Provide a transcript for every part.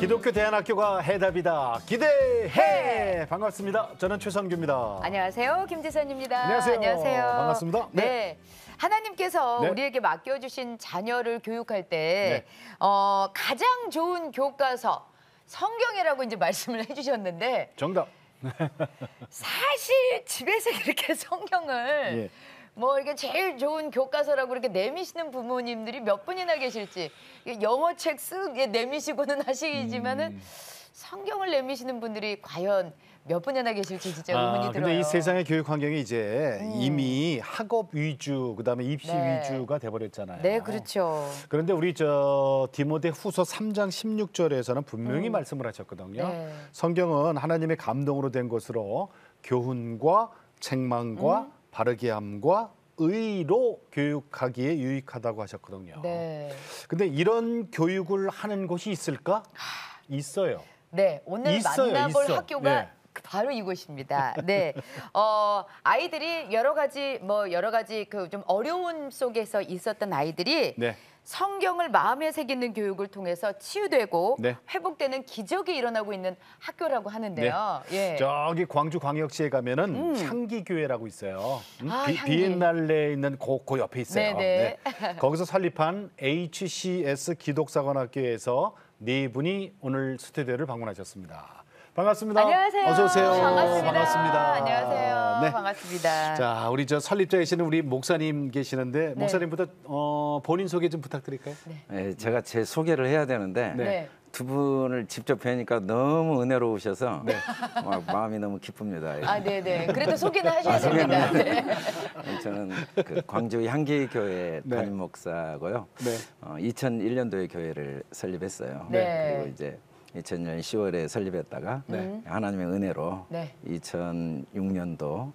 기독교 대안학교가 해답이다. 기대해. 반갑습니다. 저는 최성규입니다. 안녕하세요. 김지선입니다. 안녕하세요. 안녕하세요. 반갑습니다. 네. 하나님께서 네. 우리에게 맡겨주신 자녀를 교육할 때 가장 좋은 교과서 성경이라고 이제 말씀을 해주셨는데 정답. 사실 집에서 이렇게 성경을 뭐 이게 제일 좋은 교과서라고 이렇게 내미시는 부모님들이 몇 분이나 계실지, 영어 책 쓰게 내미시고는 하시지만은 성경을 내미시는 분들이 과연 몇 분이나 계실지 진짜 의문이 들어요. 근데 이 세상의 교육 환경이 이제 이미 학업 위주, 그다음에 입시 위주가 돼버렸잖아요. 네, 그렇죠. 그런데 우리 디모데 후서 3장 16절에서는 분명히 말씀을 하셨거든요. 네. 성경은 하나님의 감동으로 된 것으로 교훈과 책망과 바르게 함과 의로 교육하기에 유익하다고 하셨거든요. 네. 근데 이런 교육을 하는 곳이 있을까? 있어요. 네, 오늘 있어요, 만나볼 있어. 학교가 네. 바로 이곳입니다. 네, 아이들이 여러 가지 그 좀 어려움 속에서 있었던 아이들이 네. 성경을 마음에 새기는 교육을 통해서 치유되고 네. 회복되는 기적이 일어나고 있는 학교라고 하는데요. 예. 저기 광주 광역시에 가면은 향기교회라고 있어요. 향기. 비엔날레에 있는 그 옆에 있어요. 네네. 네. 거기서 설립한 HCS 기독사관학교에서 네 분이 오늘 스튜디오를 방문하셨습니다. 반갑습니다. 안녕하세요. 어서 오세요. 반갑습니다. 안녕하세요. 네. 반갑습니다. 자, 우리 설립자이시는 우리 목사님 계시는데 목사님부터 본인 소개 좀 부탁드릴까요? 네, 제가 제 소개를 해야 되는데 네. 두 분을 직접 뵈니까 너무 은혜로우셔서 마음이 너무 기쁩니다. 아, 네네. 그래도 소개는 하셔야 됩니다. 네. 저는 그 광주 향기교회 담임 목사고요. 네. 2001년도에 교회를 설립했어요. 네. 그리고 이제 2000년 10월에 설립했다가 하나님의 은혜로 2006년도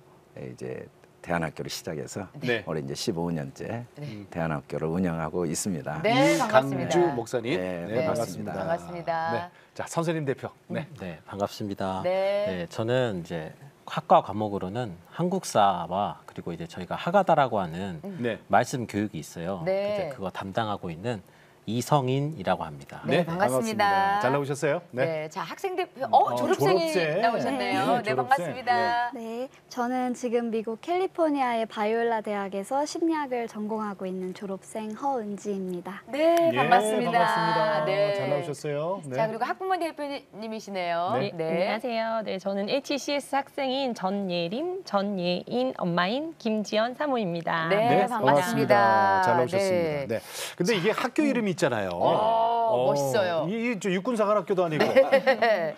이제 대안학교를 시작해서 올해 이제 15년째 대안학교를 운영하고 있습니다. 네, 반갑습니다. 강주 목사님. 네, 반갑습니다. 반갑습니다. 네. 자, 선생님 대표. 네. 네, 반갑습니다. 네. 저는 이제 학과 과목으로는 한국사와 그리고 이제 저희가 하가다라고 하는 말씀 교육이 있어요. 네. 이제 그거 담당하고 있는 이성인이라고 합니다. 네, 반갑습니다. 잘 나오셨어요? 네. 자, 학생 대표, 졸업생이 졸업생. 나오셨네요. 네, 반갑습니다. 네, 저는 지금 미국 캘리포니아의 바이올라 대학에서 심리학을 전공하고 있는 졸업생 허은지입니다. 네, 반갑습니다. 반갑습니다. 네. 잘 나오셨어요. 네. 자, 그리고 학부모 대표님이시네요. 네. 안녕하세요. 네, 저는 HCS 학생인 전예림, 전예인 엄마인 김지연 사모입니다. 네, 반갑습니다. 잘 나오셨습니다. 네. 네. 근데 이게 학교 이름이 있잖아요. 멋있어요. 이 육군사관학교도 아니고 네.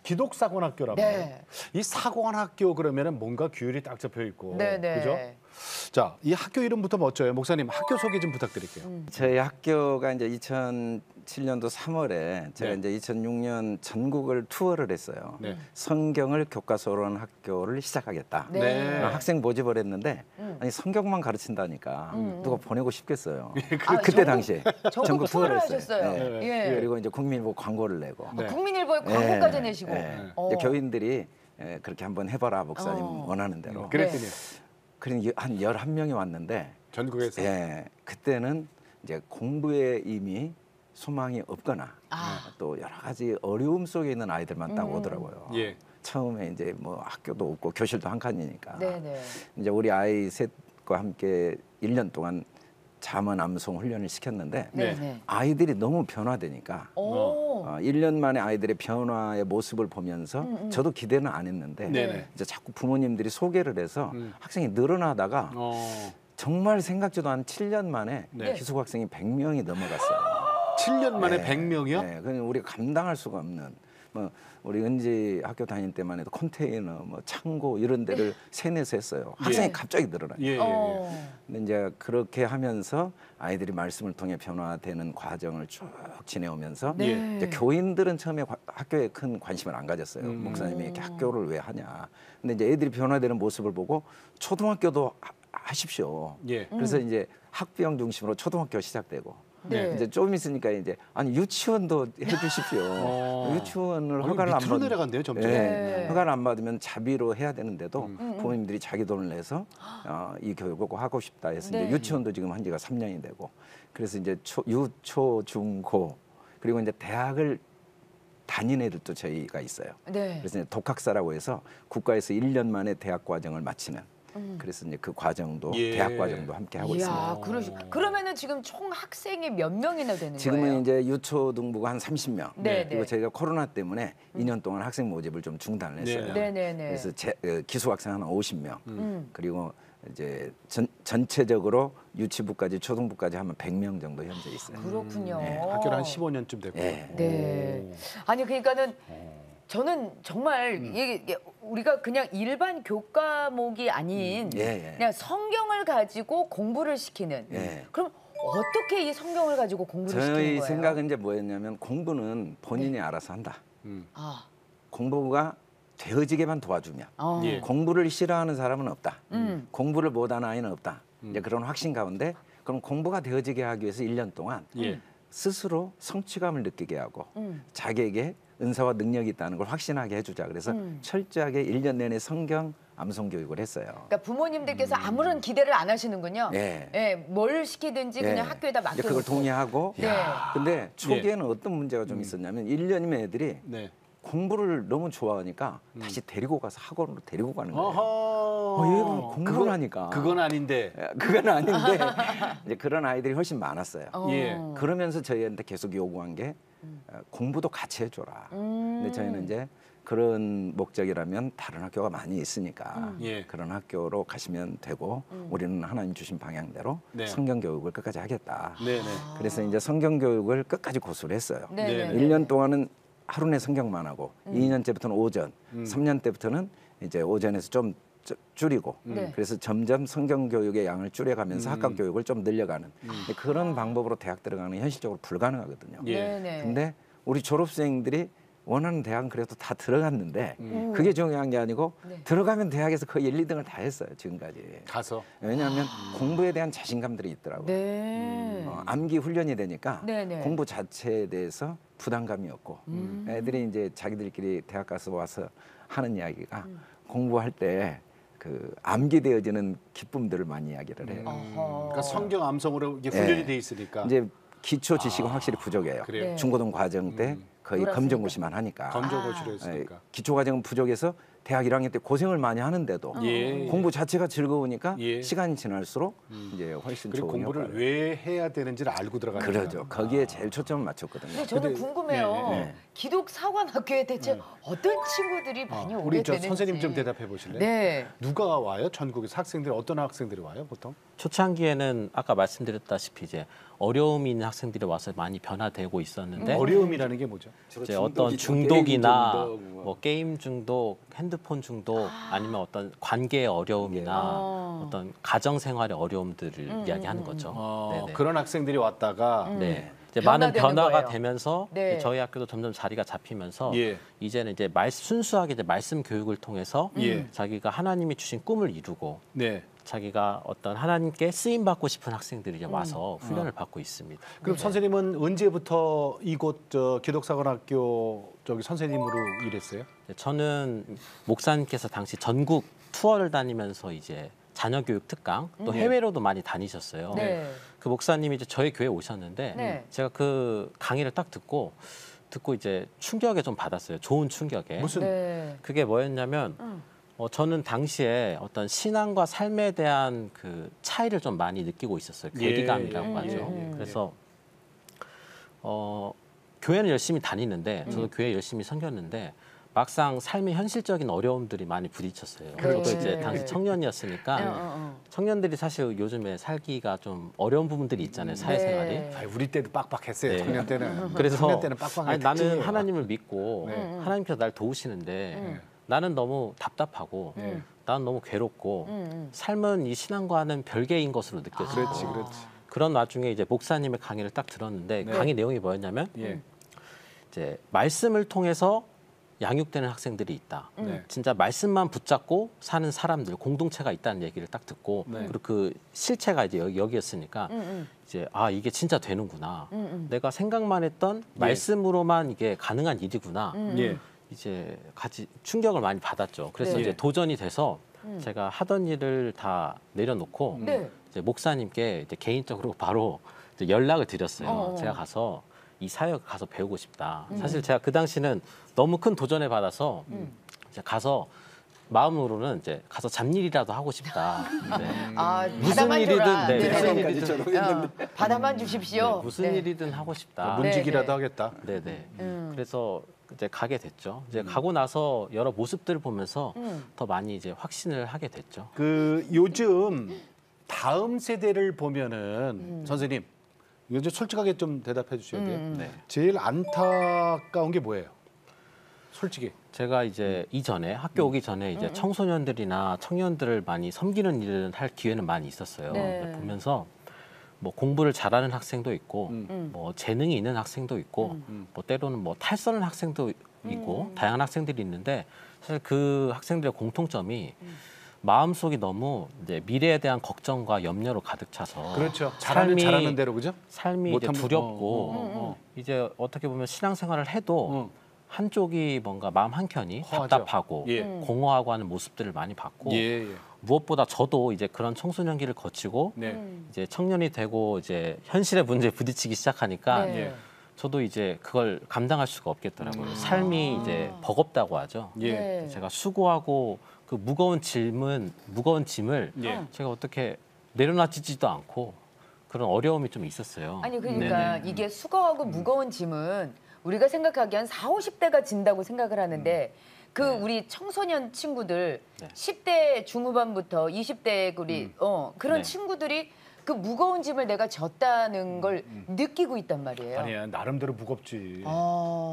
기독사관학교라고. 네. 이 사관학교 그러면은 뭔가 규율이 딱 잡혀 있고. 네, 네. 그죠? 자, 이 학교 이름부터 멋져요. 목사님, 학교 소개 좀 부탁드릴게요. 저희 학교가 이제 2007년도 3월에 제가 이제 2006년 전국을 투어를 했어요. 네. 성경을 교과서로 한 학교를 시작하겠다. 네. 학생 모집을 했는데 아니 성경만 가르친다니까 누가 보내고 싶겠어요. 아, 그때 당시에 전국 투어를 하셨어요. 네. 예. 그리고 이제 국민일보 광고를 내고 네. 국민일보에 광고까지 내시고. 이제 교인들이 그렇게 한번 해봐라 목사님 원하는 대로. 그랬더니 그러니 한 11명이 왔는데 전국에서 그때는 이제 공부에 이미 소망이 없거나 또 여러 가지 어려움 속에 있는 아이들만 딱 오더라고요. 예. 처음에 이제 뭐 학교도 없고 교실도 한 칸이니까 네네. 이제 우리 아이 셋과 함께 1년 동안 자문 암송 훈련을 시켰는데 네. 아이들이 너무 변화되니까 오. 1년 만에 아이들의 변화의 모습을 보면서 저도 기대는 안 했는데 네네. 이제 자꾸 부모님들이 소개를 해서 학생이 늘어나다가 정말 생각지도 않은 7년 만에 기숙 학생이 100명이 넘어갔어요. 7년 만에 100명이요? 네, 그냥 우리가 감당할 수가 없는 뭐 우리 은지 학교 다닐 때만 해도 컨테이너, 뭐 창고 이런 데를 세내서 했어요. 학생이 갑자기 늘어나요. 예, 예, 예. 근데 이제 그렇게 하면서 아이들이 말씀을 통해 변화되는 과정을 쭉 지내오면서 네. 이제 교인들은 처음에 학교에 큰 관심을 안 가졌어요. 목사님이 이렇게 학교를 왜 하냐. 근데 이제 애들이 변화되는 모습을 보고 초등학교도 하십시오. 예. 그래서 이제 학부형 중심으로 초등학교 시작되고 네. 이제 좀 있으니까 이제 아니 유치원도 해주십시오. 유치원을 허가를 안 밑으로 받으면 내려간대요, 점점. 네. 허가를 안 받으면 자비로 해야 되는데도 부모님들이 자기 돈을 내서 이 교육을 꼭 하고 싶다 해서 네. 이제 유치원도 지금 한 지가 3년이 되고 그래서 이제 유초, 중, 고 그리고 이제 대학을 다닌 애들도 저희가 있어요. 네. 그래서 이제 독학사라고 해서 국가에서 1년 만에 대학 과정을 마치는 그래서 이제 그 과정도 예. 대학 과정도 함께 하고 있습니다. 그러면은 지금 총 학생이 몇 명이나 되는 지금은 거예요? 이제 유초등부가 한 30명. 네, 그리고 네. 저희가 코로나 때문에 2년 동안 학생 모집을 좀 중단을 했어요. 네, 네, 네. 그래서 기숙학생 한 50명. 그리고 이제 전체적으로 유치부까지 초등부까지 하면 100명 정도 현재 있어요. 그렇군요. 네, 학교를 한 15년쯤 됐고. 네. 네. 아니 그러니까는 저는 정말 이게 우리가 그냥 일반 교과목이 아닌 예, 예. 그냥 성경을 가지고 공부를 시키는. 예. 그럼 어떻게 이 성경을 가지고 공부를 시키는 저희 거예요? 생각은 이제 뭐였냐면 공부는 본인이 알아서 한다. 아, 공부가 되어지게만 도와주면 예. 공부를 싫어하는 사람은 없다. 공부를 못하는 아이는 없다. 이제 그런 확신 가운데 그럼 공부가 되어지게 하기 위해서 1년 동안 예. 스스로 성취감을 느끼게 하고 자기에게 은사와 능력이 있다는 걸 확신하게 해주자. 그래서 철저하게 1년 내내 성경 암송 교육을 했어요. 그러니까 부모님들께서 아무런 기대를 안 하시는군요. 예. 예, 뭘 시키든지 그냥 학교에다 이제 맡겨놓고. 그걸 동의하고. 네. 근데 초기에는 어떤 문제가 좀 있었냐면 1년이면 애들이 네. 공부를 너무 좋아하니까 다시 데리고 가서 학원으로 데리고 가는 거예요. 어허. 얘가 공부를 하니까. 그건 아닌데. 그건 아닌데 이제 그런 아이들이 훨씬 많았어요. 예. 그러면서 저희한테 계속 요구한 게 공부도 같이 해줘라. 근데 저희는 이제 그런 목적이라면 다른 학교가 많이 있으니까 예. 그런 학교로 가시면 되고 우리는 하나님 주신 방향대로 네. 성경 교육을 끝까지 하겠다. 네네. 그래서 이제 성경 교육을 끝까지 고수를 했어요. 네. 1년 동안은 하루 내 성경만 하고 2년째부터는 오전, 3년 때부터는 이제 오전에서 좀 줄이고 네. 그래서 점점 성경 교육의 양을 줄여가면서 학과 교육을 좀 늘려가는 그런 방법으로 대학 들어가는 게 현실적으로 불가능하거든요. 예. 네네. 근데 우리 졸업생들이 원하는 대학은 그래도 다 들어갔는데 그게 중요한 게 아니고 네. 들어가면 대학에서 거의 1, 2등을 다 했어요 지금까지. 가서. 왜냐하면 공부에 대한 자신감들이 있더라고요. 네. 암기 훈련이 되니까 네네. 공부 자체에 대해서 부담감이 없고 애들이 이제 자기들끼리 대학 가서 와서 하는 이야기가 공부할 때 그 암기되어지는 기쁨들을 많이 이야기를 해요. 그러니까 성경 암송으로 이게 훈련이 돼 있으니까. 이제 기초 지식은 확실히 부족해요. 그래요? 네. 중고등 과정 때 거의 놀았으니까. 검정고시만 하니까. 검정고시로 했으니까. 기초 과정은 부족해서 대학 1학년 때 고생을 많이 하는데도 예. 공부 자체가 즐거우니까 예. 시간이 지날수록 이제 훨씬 그리고 좋은 공부를 효과를. 왜 해야 되는지를 알고 들어가는 그러죠. 거기에 제일 초점을 맞췄거든요. 근데 저는 근데- 궁금해요. 네. 기독 사관학교에 대체 어떤 친구들이 많이 오게 우리 저 되는지. 선생님 좀 대답해 보실래요? 네. 누가 와요? 전국에서 학생들 어떤 학생들이 와요, 보통? 초창기에는 아까 말씀드렸다시피 이제 어려움이 있는 학생들이 와서 많이 변화되고 있었는데 어려움이라는 게 뭐죠? 이제 어떤 중독이나 게임 중독, 뭐 게임 중독, 핸드폰 중독 아니면 어떤 관계의 어려움이나 어떤 가정 생활의 어려움들을 이야기하는 거죠. 네네. 그런 학생들이 왔다가 네. 이제 많은 변화되는 변화가 거예요. 되면서 네. 이제 저희 학교도 점점 자리가 잡히면서 예. 이제는 이제 순수하게 이제 말씀 교육을 통해서 예. 자기가 하나님이 주신 꿈을 이루고 네. 자기가 어떤 하나님께 쓰임 받고 싶은 학생들이 이제 와서 훈련을 받고 있습니다. 그럼 선생님은 언제부터 이곳 기독사관학교 저기 선생님으로 일했어요? 저는 목사님께서 당시 전국 투어를 다니면서 이제 자녀 교육 특강 또 해외로도 많이 다니셨어요. 네. 그 목사님이 이제 저희 교회에 오셨는데 네. 제가 그 강의를 딱 듣고 이제 충격에 좀 받았어요. 좋은 충격에. 무슨 네. 그게 뭐였냐면 저는 당시에 어떤 신앙과 삶에 대한 그 차이를 좀 많이 느끼고 있었어요. 괴리감이라고 하죠. 그래서 교회는 열심히 다니는데 저도 교회 열심히 섬겼는데 막상 삶의 현실적인 어려움들이 많이 부딪혔어요. 저도 이제 당시 청년이었으니까 청년들이 사실 요즘에 살기가 좀 어려운 부분들이 있잖아요. 사회생활이. 아, 우리 때도 빡빡했어요. 청년 때는. 그래서 청년 때는 빡빡했지. 나는 하나님을 믿고 하나님께서 날 도우시는데 나는 너무 답답하고 나는 너무 괴롭고 삶은 이 신앙과는 별개인 것으로 느껴져요. 그렇지. 그런 와중에 이제 목사님의 강의를 딱 들었는데 강의 내용이 뭐였냐면 이제 말씀을 통해서 양육되는 학생들이 있다. 진짜 말씀만 붙잡고 사는 사람들, 공동체가 있다는 얘기를 딱 듣고 그리고 그 실체가 이제 여기였으니까 이제 이게 진짜 되는구나. 내가 생각만 했던 말씀으로만 이게 가능한 일이구나. 이제 같이 충격을 많이 받았죠. 그래서 이제 도전이 돼서 제가 하던 일을 다 내려놓고 이제 목사님께 이제 개인적으로 바로 이제 연락을 드렸어요. 제가 가서 이 사역 가서 배우고 싶다. 사실 제가 그 당시는 너무 큰 도전을 받아서 이제 가서 마음으로는 이제 가서 잡일이라도 하고 싶다. 무슨 일이든 무슨 일이든 받아만 주십시오. 무슨 일이든 하고 싶다. 문직이라도 하겠다. 그래서 이제 가게 됐죠. 이제 가고 나서 여러 모습들을 보면서 더 많이 이제 확신을 하게 됐죠. 그 요즘 다음 세대를 보면은 선생님 이거 좀 솔직하게 좀 대답해 주셔야 돼요. 제일 안타까운 게 뭐예요? 솔직히. 제가 이제 이전에 학교 오기 전에 이제 청소년들이나 청년들을 많이 섬기는 일을 할 기회는 많이 있었어요. 보면서 뭐 공부를 잘하는 학생도 있고 뭐 재능이 있는 학생도 있고 뭐 때로는 뭐 탈선한 학생도 있고 다양한 학생들이 있는데 사실 그 학생들의 공통점이 마음속이 너무 이제 미래에 대한 걱정과 염려로 가득 차서 그렇죠. 잘하는 대로 그죠? 삶이 이제 두렵고 이제 어떻게 보면 신앙생활을 해도 한쪽이 뭔가 마음 한켠이 허하죠. 답답하고 공허하고 하는 모습들을 많이 봤고 무엇보다 저도 이제 그런 청소년기를 거치고 이제 청년이 되고 이제 현실의 문제에 부딪히기 시작하니까 저도 이제 그걸 감당할 수가 없겠더라고요. 삶이 이제 버겁다고 하죠. 제가 수고하고 그 무거운 짐을 제가 어떻게 내려놔지지도 않고 그런 어려움이 좀 있었어요. 아니 그러니까 이게 수고하고 무거운 짐은 우리가 생각하기엔 40, 50대가 진다고 생각을 하는데 그 우리 청소년 친구들 10대 중후반부터 20대 우리 그런 친구들이 그 무거운 짐을 내가 졌다는 걸 느끼고 있단 말이에요. 아니야 나름대로 무겁지.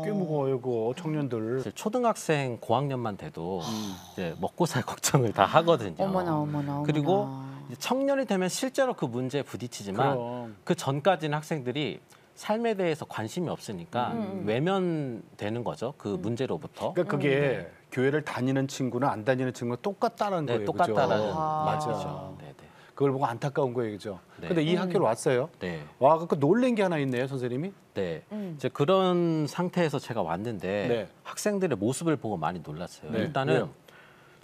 꽤 무거워요 그 청년들. 초등학생 고학년만 돼도 이제 먹고 살 걱정을 다 하거든요. 어머나. 그리고 이제 청년이 되면 실제로 그 문제에 부딪히지만 그 전까지는 학생들이 삶에 대해서 관심이 없으니까 외면되는 거죠. 그 문제로부터. 그러니까 그게 교회를 다니는 친구나 안 다니는 친구가 똑같다는 거예요. 똑같다라는 맞아. 얘기죠. 그걸 보고 안타까운 거예요, 그죠? 네. 근데 이 학교로 왔어요. 와, 그 놀란 게 하나 있네요, 선생님이. 이제 그런 상태에서 제가 왔는데 학생들의 모습을 보고 많이 놀랐어요. 일단은 왜요?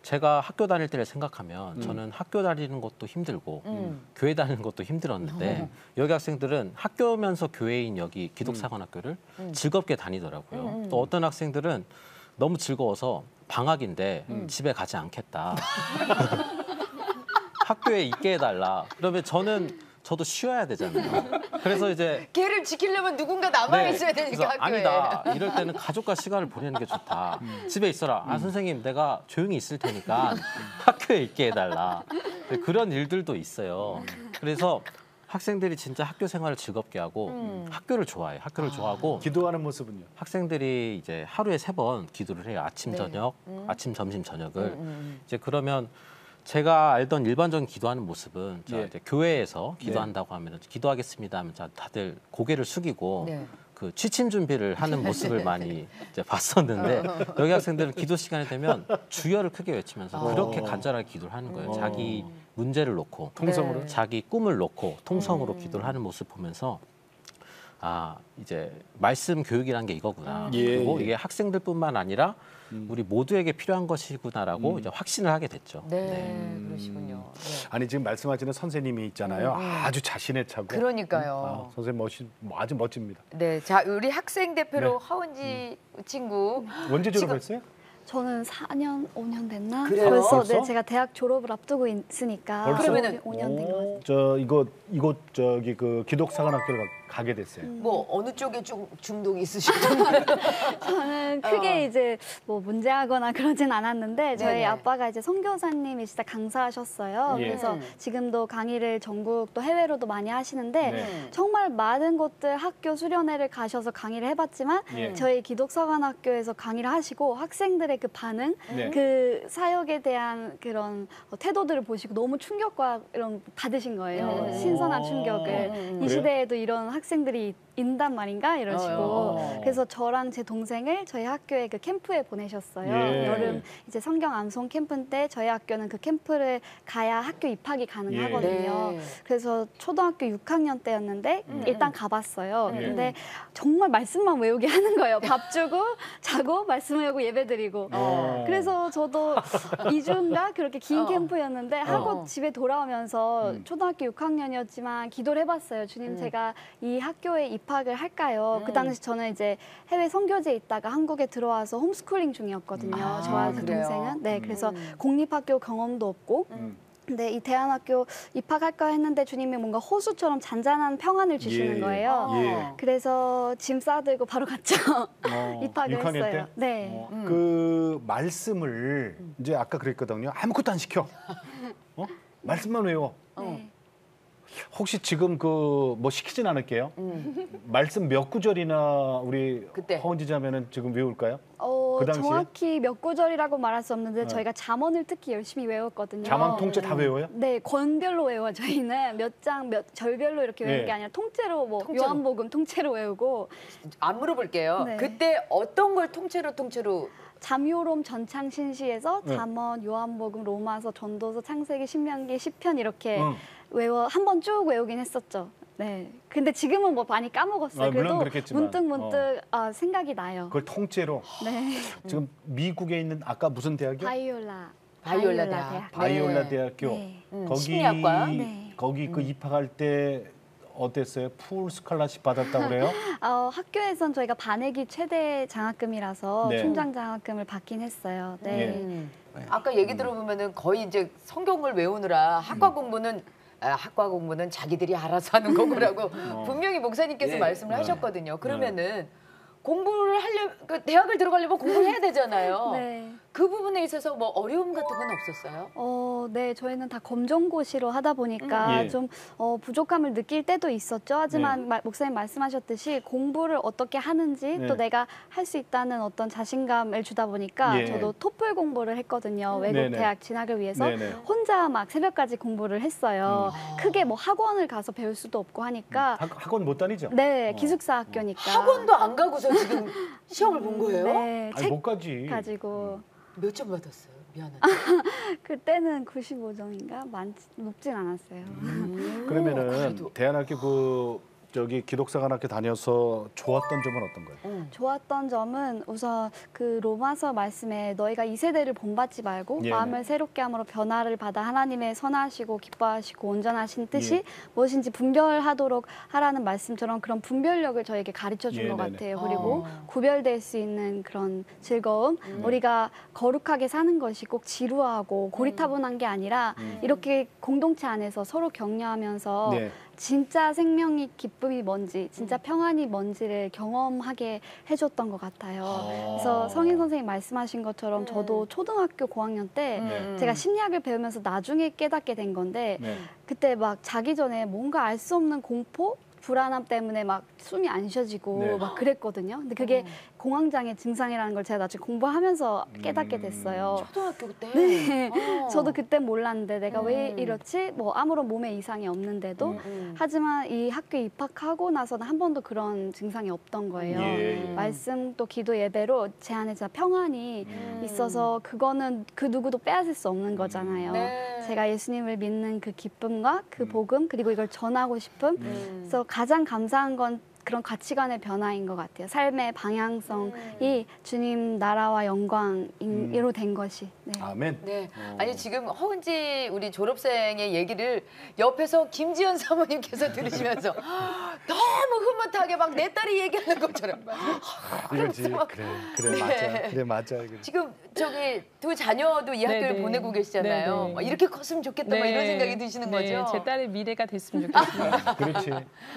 제가 학교 다닐 때를 생각하면 저는 학교 다니는 것도 힘들고 교회 다니는 것도 힘들었는데 여기 학생들은 학교면서 교회인 여기 기독사관학교를 즐겁게 다니더라고요. 또 어떤 학생들은 너무 즐거워서 방학인데 집에 가지 않겠다. 학교에 있게 해달라. 그러면 저도 쉬어야 되잖아요. 그래서 이제 걔를 지키려면 누군가 남아 있어야 되니까 학교에. 아니다. 이럴 때는 가족과 시간을 보내는 게 좋다. 집에 있어라. 선생님 내가 조용히 있을 테니까 학교에 있게 해달라. 그런 일들도 있어요. 그래서 학생들이 진짜 학교 생활을 즐겁게 하고 학교를 좋아해요. 학교를 좋아하고 기도하는 모습은요? 학생들이 이제 하루에 3번 기도를 해요. 아침, 저녁, 아침, 점심, 저녁을. 이제 그러면 제가 알던 일반적인 기도하는 모습은 이제 교회에서 기도한다고 하면 기도하겠습니다 하면 다들 고개를 숙이고 그 취침 준비를 하는 모습을 많이 이제 봤었는데 여기 학생들은 기도 시간이 되면 주여를 크게 외치면서 그렇게 간절하게 기도를 하는 거예요. 자기 문제를 놓고 통성으로 자기 꿈을 놓고 통성으로 기도를 하는 모습 보면서 이제 말씀 교육이란 게 이거구나. 그리고 이게 학생들뿐만 아니라 우리 모두에게 필요한 것이구나라고 이제 확신을 하게 됐죠. 그러시군요. 아니 지금 말씀하시는 선생님이 있잖아요. 아주 자신의 차고. 그러니까요. 선생님 아주 멋집니다. 네, 자 우리 학생 대표로 하은지 친구. 언제 졸업했어요? 저는 4년, 5년 됐나? 그래요? 벌써 제가 대학 졸업을 앞두고 있으니까 벌써? 그러면은 5년 된 것 같아요. 이곳 저기 그 기독사관학교를 가게 됐어요? 뭐 어느 쪽에 중독이 있으셨나요? 저는 크게 이제 뭐 문제하거나 그러진 않았는데 저희 네네. 아빠가 이제 선교사님이시다 강사하셨어요. 예. 그래서 지금도 강의를 전국 또 해외로도 많이 하시는데 네. 정말 많은 곳들 학교 수련회를 가셔서 강의를 해봤지만 예. 저희 기독서관학교에서 강의를 하시고 학생들의 그 반응, 네. 그 사역에 대한 그런 태도들을 보시고 너무 충격과 이런 받으신 거예요. 신선한 충격을. 이 시대에도 이런 학생들이 있단 말인가 이러시고 그래서 저랑 제 동생을 저희 학교에 그 캠프에 보내셨어요. 예. 여름 이제 성경 암송 캠프 때 저희 학교는 그 캠프를 가야 학교 입학이 가능하거든요. 네. 그래서 초등학교 6학년 때였는데 일단 가봤어요. 예. 근데 정말 말씀만 외우게 하는 거예요. 밥 주고 자고 말씀 외우고 예배 드리고. 그래서 저도 2주인가 그렇게 긴 캠프였는데 하고 집에 돌아오면서 초등학교 6학년이었지만 기도를 해봤어요. 주님 제가 이 학교에 입학을 할까요? 그 당시 저는 이제 해외 선교지에 있다가 한국에 들어와서 홈스쿨링 중이었거든요. 저와 제 그래요? 동생은. 네, 그래서 공립학교 경험도 없고 근데 이 대안학교 입학할까 했는데 주님이 뭔가 호수처럼 잔잔한 평안을 주시는 예. 거예요. 예. 그래서 짐 싸들고 바로 갔죠. 입학을 6학년 했어요. 때? 네. 그 말씀을 이제 아까 그랬거든요. 아무것도 안 시켜. 말씀만 외워. 네. 혹시 지금 그 뭐 시키진 않을게요. 말씀 몇 구절이나 우리 그때. 허은지 자매는 지금 외울까요? 그 당시에? 정확히 몇 구절이라고 말할 수 없는데 저희가 잠언을 특히 열심히 외웠거든요. 자만 통째 다 외워요? 네, 권별로 외워요. 저희는 몇 장, 몇 절별로 이렇게 외우는 네. 게 아니라 통째로 뭐 통째로. 요한복음 통째로 외우고 안 물어볼게요. 네. 그때 어떤 걸 통째로 잠요롬 전창신시에서 네. 잠언, 요한복음, 로마서, 전도서, 창세기, 신명기, 시편 이렇게 응. 한 번 쭉 외우긴 했었죠. 네. 근데 지금은 뭐 많이 까먹었어요. 물론 그래도 그렇겠지만. 문득 생각이 나요. 그걸 통째로. 네. 지금 미국에 있는 아까 무슨 대학이요? 바이올라 대학. 바이올라 네. 대학교. 네. 거기 심리학과? 네. 거기 그 입학할 때 어땠어요? 풀 스칼라십 받았다고 그래요? 학교에선 저희가 반액이 최대 장학금이라서 네. 총장 장학금을 받긴 했어요. 네. 아까 얘기 들어보면은 거의 이제 성경을 외우느라 학과 공부는 자기들이 알아서 하는 거라고 분명히 목사님께서 말씀을 하셨거든요. 그러면은 공부를 하려면 대학을 들어가려면 공부를 해야 되잖아요. 네. 그 부분에 있어서 뭐 어려움 같은 건 없었어요? 네, 저희는 다 검정고시로 하다 보니까 예. 좀 부족함을 느낄 때도 있었죠. 하지만 목사님 말씀하셨듯이 공부를 어떻게 하는지 네. 또 내가 할 수 있다는 어떤 자신감을 주다 보니까 예. 저도 토플 공부를 했거든요. 외국 네네. 대학 진학을 위해서 네네. 혼자 막 새벽까지 공부를 했어요. 크게 뭐 학원을 가서 배울 수도 없고 하니까 학원 못 다니죠? 네, 기숙사 학교니까. 학원도 안 가고서 지금 시험을 본 거예요? 네, 아니, 책 못 가지. 가지고 몇 점 받았어요? 미안하다. 그때는 95점인가? 높진 않았어요. 그러면은 그래도. 대안학교 그 저기 기독사관학교 다녀서 좋았던 점은 어떤 거예요? 좋았던 점은 우선 그 로마서 말씀에 너희가 이 세대를 본받지 말고 예. 마음을 새롭게 함으로 변화를 받아 하나님의 선하시고 기뻐하시고 온전하신 뜻이 예. 무엇인지 분별하도록 하라는 말씀처럼 그런 분별력을 저에게 가르쳐 준 예, 것 네네. 같아요. 그리고 구별될 수 있는 그런 즐거움, 우리가 거룩하게 사는 것이 꼭 지루하고 고리타분한 게 아니라 이렇게 공동체 안에서 서로 격려하면서 네. 진짜 생명이 기쁨이 뭔지, 진짜 평안이 뭔지를 경험하게 해줬던 것 같아요. 그래서 성인 선생님 말씀하신 것처럼 저도 초등학교 고학년 때 제가 심리학을 배우면서 나중에 깨닫게 된 건데 네. 그때 막 자기 전에 뭔가 알 수 없는 공포? 불안함 때문에 막 숨이 안 쉬어지고 네. 막 그랬거든요. 근데 그게 공황장애 증상이라는 걸 제가 나중에 공부하면서 깨닫게 됐어요. 초등학교 때? 네. 어. 저도 그때 몰랐는데 내가 왜 이렇지? 뭐 아무런 몸에 이상이 없는데도 하지만 이 학교에 입학하고 나서는 한 번도 그런 증상이 없던 거예요. 예. 말씀 또 기도 예배로 제 안에 진짜 평안이 있어서 그거는 그 누구도 빼앗을 수 없는 거잖아요. 네. 제가 예수님을 믿는 그 기쁨과 그 복음 그리고 이걸 전하고 싶음. 그래서 가장 감사한 건 그런 가치관의 변화인 것 같아요. 삶의 방향성이 주님 나라와 영광으로 된 것이. 네. 아멘. 네. 아니 지금 허은지 우리 졸업생의 얘기를 옆에서 김지연 사모님께서 들으시면서 너무 흐뭇하게 막 내 딸이 얘기하는 것처럼. 그렇지. 그래 맞아. 그래 맞아. 지금 저기 두 자녀도 이 학교를 네네. 보내고 계시잖아요. 네네. 막 이렇게 컸으면 좋겠다 막 이런 생각이 드시는 거죠. 제 딸의 미래가 됐으면 좋겠습니다. 그렇지.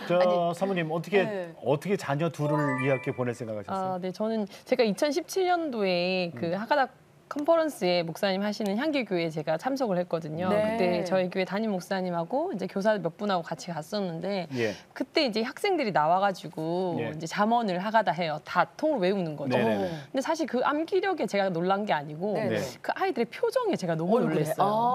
저 사모님 어떻게 자녀 둘을 이 학교에 보낼 생각하셨어요? 네, 저는 제가 2017년도에 그 하가닥 컨퍼런스에 목사님 하시는 향기교회에 제가 참석을 했거든요. 네. 그때 저희 교회 담임 목사님하고 이제 교사 몇 분하고 같이 갔었는데 그때 이제 학생들이 나와가지고 이제 잠언을 하가다 해요. 다 통으로 외우는 거죠. 근데 사실 그 암기력에 제가 놀란 게 아니고 그 아이들의 표정에 제가 너무 놀랐어요.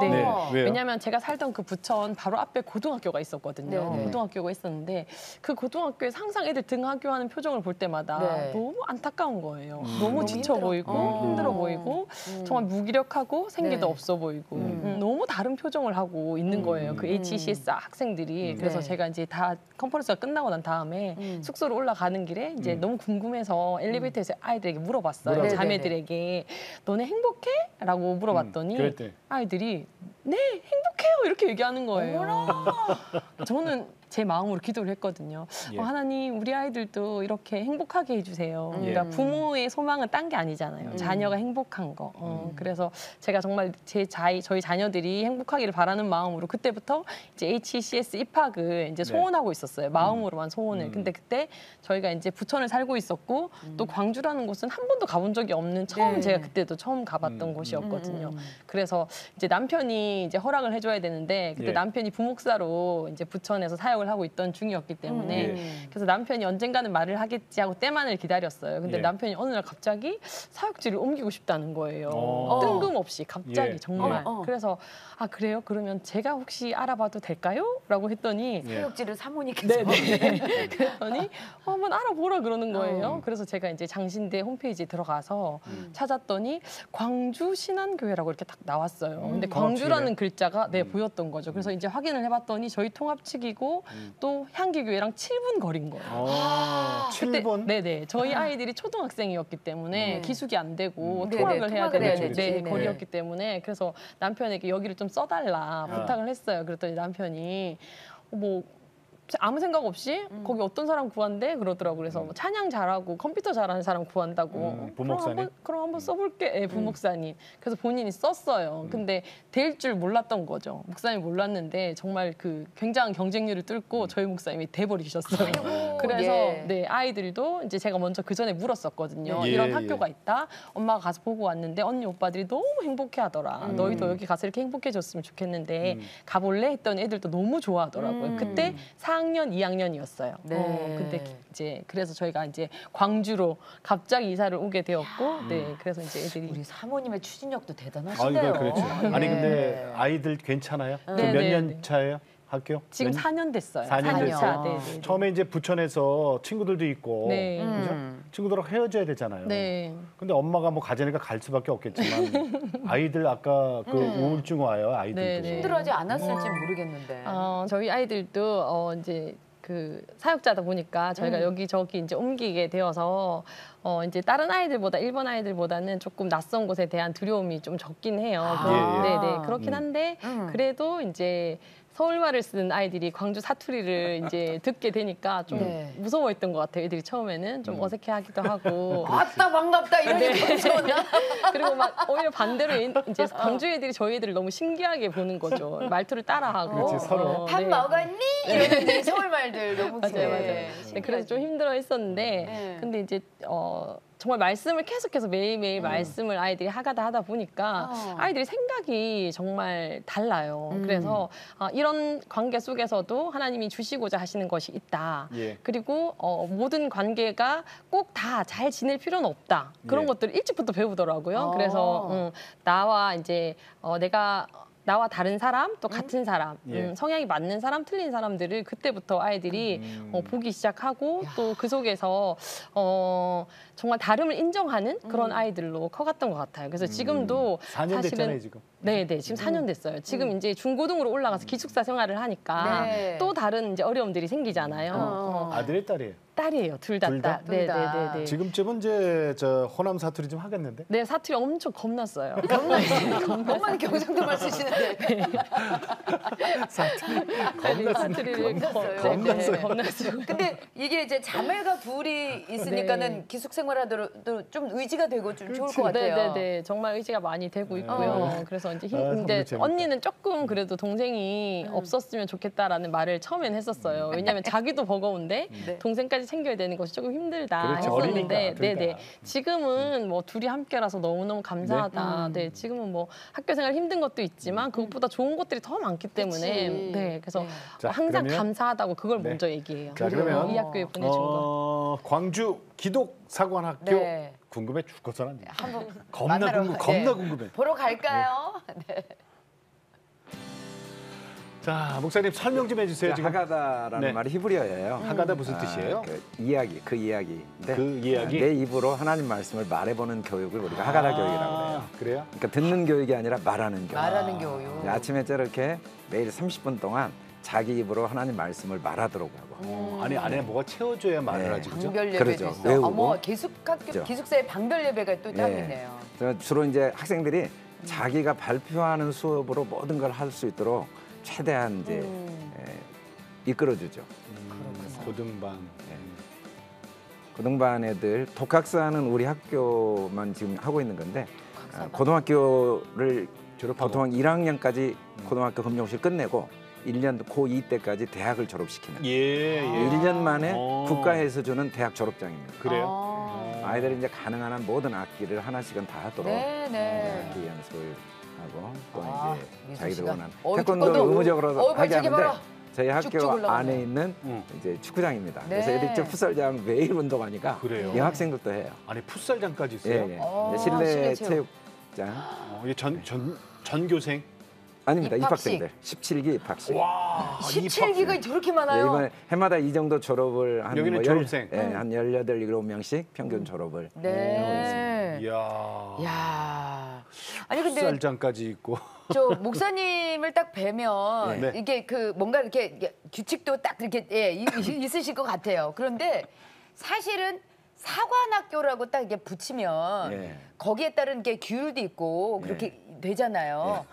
왜냐하면 제가 살던 그 부천 바로 앞에 고등학교가 있었거든요. 고등학교가 있었는데 그 고등학교에 항상 애들 등하교하는 표정을 볼 때마다 너무 안타까운 거예요. 너무 지쳐 보이고 힘들어 보이고 정말 무기력하고 생기도 없어 보이고 너무 다른 표정을 하고 있는 거예요. 그 HCS 학생들이. 그래서 제가 이제 다 컨퍼런스가 끝나고 난 다음에 숙소로 올라가는 길에 이제 너무 궁금해서 엘리베이터에서 아이들에게 물어봤어요. 자매들에게 너네 행복해? 라고 물어봤더니 아이들이 네 행복해요 이렇게 얘기하는 거예요. 저는 제 마음으로 기도를 했거든요. 하나님 우리 아이들도 이렇게 행복하게 해주세요. 그러니까 부모의 소망은 딴 게 아니잖아요. 자녀가 행복한 거. 그래서 제가 정말 저희 자녀들이 행복하기를 바라는 마음으로 그때부터 이제 HCS 입학을 이제 소원하고 있었어요. 마음으로만 소원을. 근데 그때 저희가 이제 부천을 살고 있었고 또 광주라는 곳은 한 번도 가본 적이 없는 제가 그때도 처음 가봤던 곳이었거든요. 그래서 이제 남편이 이제 허락을 해줘야 되는데 그때 남편이 부목사로 이제 부천에서 사역을 하고 있던 중이었기 때문에 그래서 남편이 언젠가는 말을 하겠지 하고 때만을 기다렸어요. 근데 남편이 어느 날 갑자기 사역지를 옮기고 싶다는 거예요. 뜬금없이 갑자기 정말. 그래서 아 그래요? 그러면 제가 혹시 알아봐도 될까요? 라고 했더니 사역지를 사모님께서 그랬더니 한번 알아보라 그러는 거예요. 그래서 제가 이제 장신대 홈페이지에 들어가서 찾았더니 광주 신안교회라고 이렇게 딱 나왔어요. 근데 광주라는 글자가 보였던 거죠. 그래서 이제 확인을 해봤더니 저희 통합 측이고 또 향기교회랑 7분 거리인 거예요. 7분? 네네. 저희 아이들이 초등학생이었기 때문에 기숙이 안 되고 통학을 해야 되는 거리였기 때문에 그래서 남편에게 여기를 좀 써달라 부탁을 했어요. 그랬더니 남편이 뭐 아무 생각 없이 거기 어떤 사람 구한대 그러더라고. 그래서 뭐 찬양 잘하고 컴퓨터 잘하는 사람 구한다고. 부목사님? 그럼 한번 써볼게. 부목사님. 그래서 본인이 썼어요. 근데 될 줄 몰랐던 거죠. 목사님이 몰랐는데 정말 그 굉장한 경쟁률을 뚫고 저희 목사님이 돼버리셨어요. 그래서 아이들도 이제 제가 먼저 그 전에 물었었거든요. 이런 학교가 있다. 엄마가 가서 보고 왔는데 언니 오빠들이 너무 행복해하더라. 너희도 여기 가서 이렇게 행복해졌으면 좋겠는데 가볼래? 했더니 애들도 너무 좋아하더라고요. 그때 4학년, 2학년이었어요. 근데 이제 그래서 저희가 이제 광주로 갑자기 이사를 오게 되었고, 그래서 이제 애들이 우리 사모님의 추진력도 대단하신데요. 그렇죠. 아니 근데 아이들 괜찮아요? 몇 년 차예요? 학교? 지금 4년 됐어요. 4년 됐어요. 네. 처음에 이제 부천에서 친구들도 있고 그죠? 친구들하고 헤어져야 되잖아요. 근데 엄마가 뭐 가자니까 갈 수밖에 없겠지만 아이들 아까 그 우울증 와요. 아이들도. 힘들어하지 않았을지 모르겠는데. 저희 아이들도 이제 그 사역자다 보니까 저희가 여기저기 이제 옮기게 되어서 이제 다른 아이들보다 일본 아이들보다는 조금 낯선 곳에 대한 두려움이 좀 적긴 해요. 그렇긴 한데 그래도 이제 서울말을 쓰는 아이들이 광주 사투리를 이제 듣게 되니까 좀 무서워했던 것 같아요. 애들이 처음에는 좀 어색해하기도 하고. 아따 반갑다 이러니까 그리고 막 오히려 반대로 이제 광주 애들이 저희 애들을 너무 신기하게 보는 거죠. 말투를 따라하고. 그렇지, 서로. 밥 먹었니? 이러는 이제 서울 말들 너무 맞아요. 그래서 좀 힘들어했었는데 근데 이제 정말 말씀을 계속해서 매일매일 말씀을 아이들이 하다 보니까 아이들이 생각이 정말 달라요. 그래서 이런 관계 속에서도 하나님이 주시고자 하시는 것이 있다. 그리고 모든 관계가 꼭 다 잘 지낼 필요는 없다. 그런 것들을 일찍부터 배우더라고요. 그래서 나와 이제 나와 다른 사람, 또 같은 사람, 성향이 맞는 사람, 틀린 사람들을 그때부터 아이들이 보기 시작하고 또 그 속에서 정말 다름을 인정하는 그런 아이들로 커갔던 것 같아요. 그래서 지금도 4년 됐잖아요, 지금. 네, 지금 4년 됐어요. 지금 이제 중고등으로 올라가서 기숙사 생활을 하니까 네. 또 다른 이제 어려움들이 생기잖아요. 아들이 딸이에요? 딸이에요, 둘 다. 둘 다? 네. 지금쯤은 이제 저 호남 사투리 좀 하겠는데? 네, 사투리 엄청 겁났어요. 엄마는 경상도말 쓰시는데. 사투리를 겁났어요. 근데 이게 이제 자매가 둘이 있으니까는 기숙 생활하더라도 좀 의지가 되고 좀 좋을 것 같아요. 네. 정말 의지가 많이 되고 있고요. 그래서 이제 이제 언니는 조금 그래도 동생이 없었으면 좋겠다라는 말을 처음엔 했었어요. 왜냐하면 자기도 버거운데 동생까지 챙겨야 되는 것이 조금 힘들다 그렇죠. 했었는데, 어리니까. 네네. 지금은 뭐 둘이 함께라서 너무너무 감사하다. 네, 지금은 뭐 학교 생활 힘든 것도 있지만 그것보다 좋은 것들이 더 많기 때문에, 네, 그래서 자, 항상 그러면, 감사하다고 그걸 먼저 얘기해요. 자, 그러면 이 학교에 보내준 거. 광주 기독사관학교 궁금해 죽겠어는. 한번 겁나 궁금해. 보러 갈까요? 네. 자, 목사님 설명 좀 해주세요. 지금 하가다라는 말이 히브리어예요. 하가다 무슨 뜻이에요? 그 이야기. 그 이야기? 내 입으로 하나님 말씀을 말해보는 교육을 우리가 하가다 교육이라고 그래요. 그래요? 그러니까 듣는 교육이 아니라 말하는 교육. 말하는 교육. 아침에 저렇게 매일 30분 동안 자기 입으로 하나님 말씀을 말하도록 하고. 아니 안에 뭐가 채워줘야 말을 하지, 그죠? 방별 예배도 그러죠. 있어. 외우고. 어머, 기숙사에 방별 예배가 또 따로 있네요. 주로 이제 학생들이 자기가 발표하는 수업으로 모든 걸 할 수 있도록 최대한 이제 이끌어주죠. 고등반. 고등반 애들 독학사는 우리 학교만 지금 하고 있는 건데 고등학교를 보통 1학년까지 고등학교 검정고시를 끝내고 1년 고2 때까지 대학을 졸업시키는 1년 만에 국가에서 주는 대학 졸업장입니다. 그래요? 아이들이 이제 가능한 한 모든 악기를 하나씩은 다 하도록 악기 연습을 하고 또 이제 자기들 원하는 태권도를 의무적으로 하게 하는데 저희 학교 안에 있는 이제 축구장입니다. 그래서 애들이 풋살장 매일 운동하니까 그래요? 이 학생들도 해요. 아니 풋살장까지 있어요? 실내 체육장. 이게 전교생? 아닙니다. 입학생들. 17기 입학생. 와, 17기가 저렇게 많아요? 이번에 해마다 이 정도 졸업을 한 여기는 졸업생. 한 18, 7명씩 평균 졸업을 하고 있습니다. 이야. 아니 근데 풋살장까지 있고. 저 목사님을 딱 뵈면 이게 그 뭔가 이렇게 규칙도 딱 이렇게 있으실 것 같아요. 그런데 사실은 사관학교라고 딱 이게 붙이면 거기에 따른 게 규율도 있고 그렇게 되잖아요.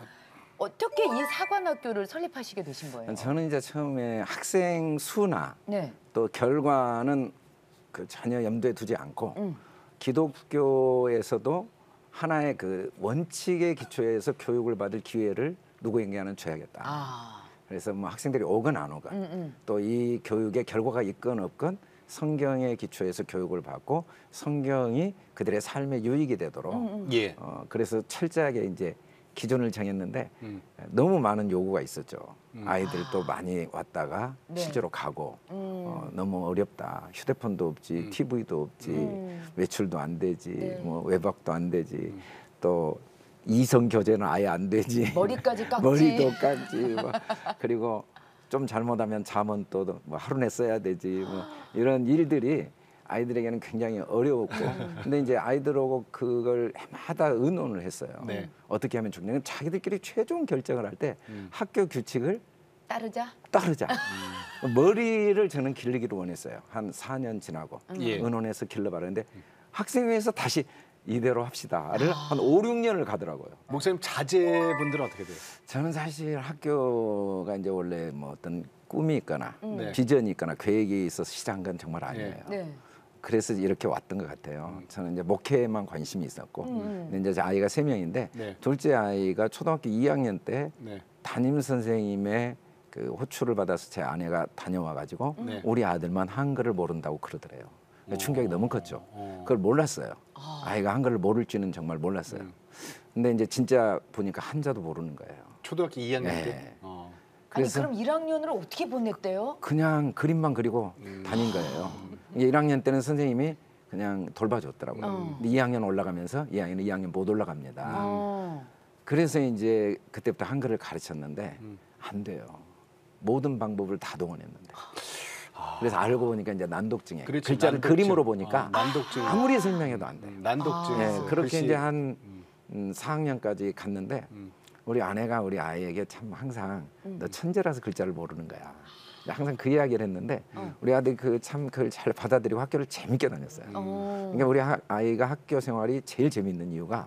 어떻게 이 사관학교를 설립하시게 되신 거예요? 저는 이제 처음에 학생 수나 또 결과는 그 전혀 염두에 두지 않고 기독교에서도 하나의 그 원칙의 기초에서 교육을 받을 기회를 누구에게나 줘야겠다. 그래서 뭐 학생들이 오건 안 오건 또 이 교육의 결과가 있건 없건 성경의 기초에서 교육을 받고 성경이 그들의 삶에 유익이 되도록 그래서 철저하게 이제 기준을 정했는데 너무 많은 요구가 있었죠. 아이들도 많이 왔다가 실제로 가고 너무 어렵다. 휴대폰도 없지, TV도 없지, 외출도 안 되지, 뭐 외박도 안 되지, 또 이성 교제는 아예 안 되지. 머리까지 깎지. 머리도 깎지. 뭐. 그리고 좀 잘못하면 잠은 또 뭐 하루 내 써야 되지. 뭐 이런 일들이 아이들에게는 굉장히 어려웠고 근데 이제 아이들하고 그걸 해마다 의논을 했어요. 어떻게 하면 좋냐. 자기들끼리 최종 결정을 할 때 학교 규칙을 따르자. 머리를 저는 길르기를 원했어요. 한 4년 지나고 의논해서 길러봤는데 학생회에서 다시 이대로 합시다를 한 5, 6년을 가더라고요. 목사님 자제분들은 어떻게 돼요? 저는 사실 학교가 이제 원래 뭐 어떤 꿈이 있거나 비전이 있거나 계획이 있어서 시작한 건 정말 아니에요. 그래서 이렇게 왔던 것 같아요. 저는 이제 목회에만 관심이 있었고, 근데 이제 아이가 3명인데 둘째 아이가 초등학교 2학년 때 담임 선생님의 그 호출을 받아서 제 아내가 다녀와가지고 우리 아들만 한글을 모른다고 그러더래요. 충격이 너무 컸죠. 그걸 몰랐어요. 아이가 한글을 모를 줄은 정말 몰랐어요. 근데 이제 진짜 보니까 한자도 모르는 거예요. 초등학교 2학년 때? 그래서 그럼 1학년으로 어떻게 보냈대요? 그냥 그림만 그리고 다닌 거예요. 1학년 때는 선생님이 그냥 돌봐줬더라고요. 근데 2학년 올라가면서 2학년 못 올라갑니다. 그래서 이제 그때부터 한글을 가르쳤는데 안 돼요. 모든 방법을 다 동원했는데. 그래서 알고 보니까 이제 난독증에 글자를 그림으로 보니까 아무리 설명해도 안 돼. 난독증. 그렇게 이제 한 4학년까지 갔는데 우리 아내가 우리 아이에게 참 항상 너 천재라서 글자를 모르는 거야. 항상 그 이야기를 했는데 우리 아들이 참 그걸 잘 받아들이고 학교를 재밌게 다녔어요. 그러니까 우리 아이가 학교 생활이 제일 재밌는 이유가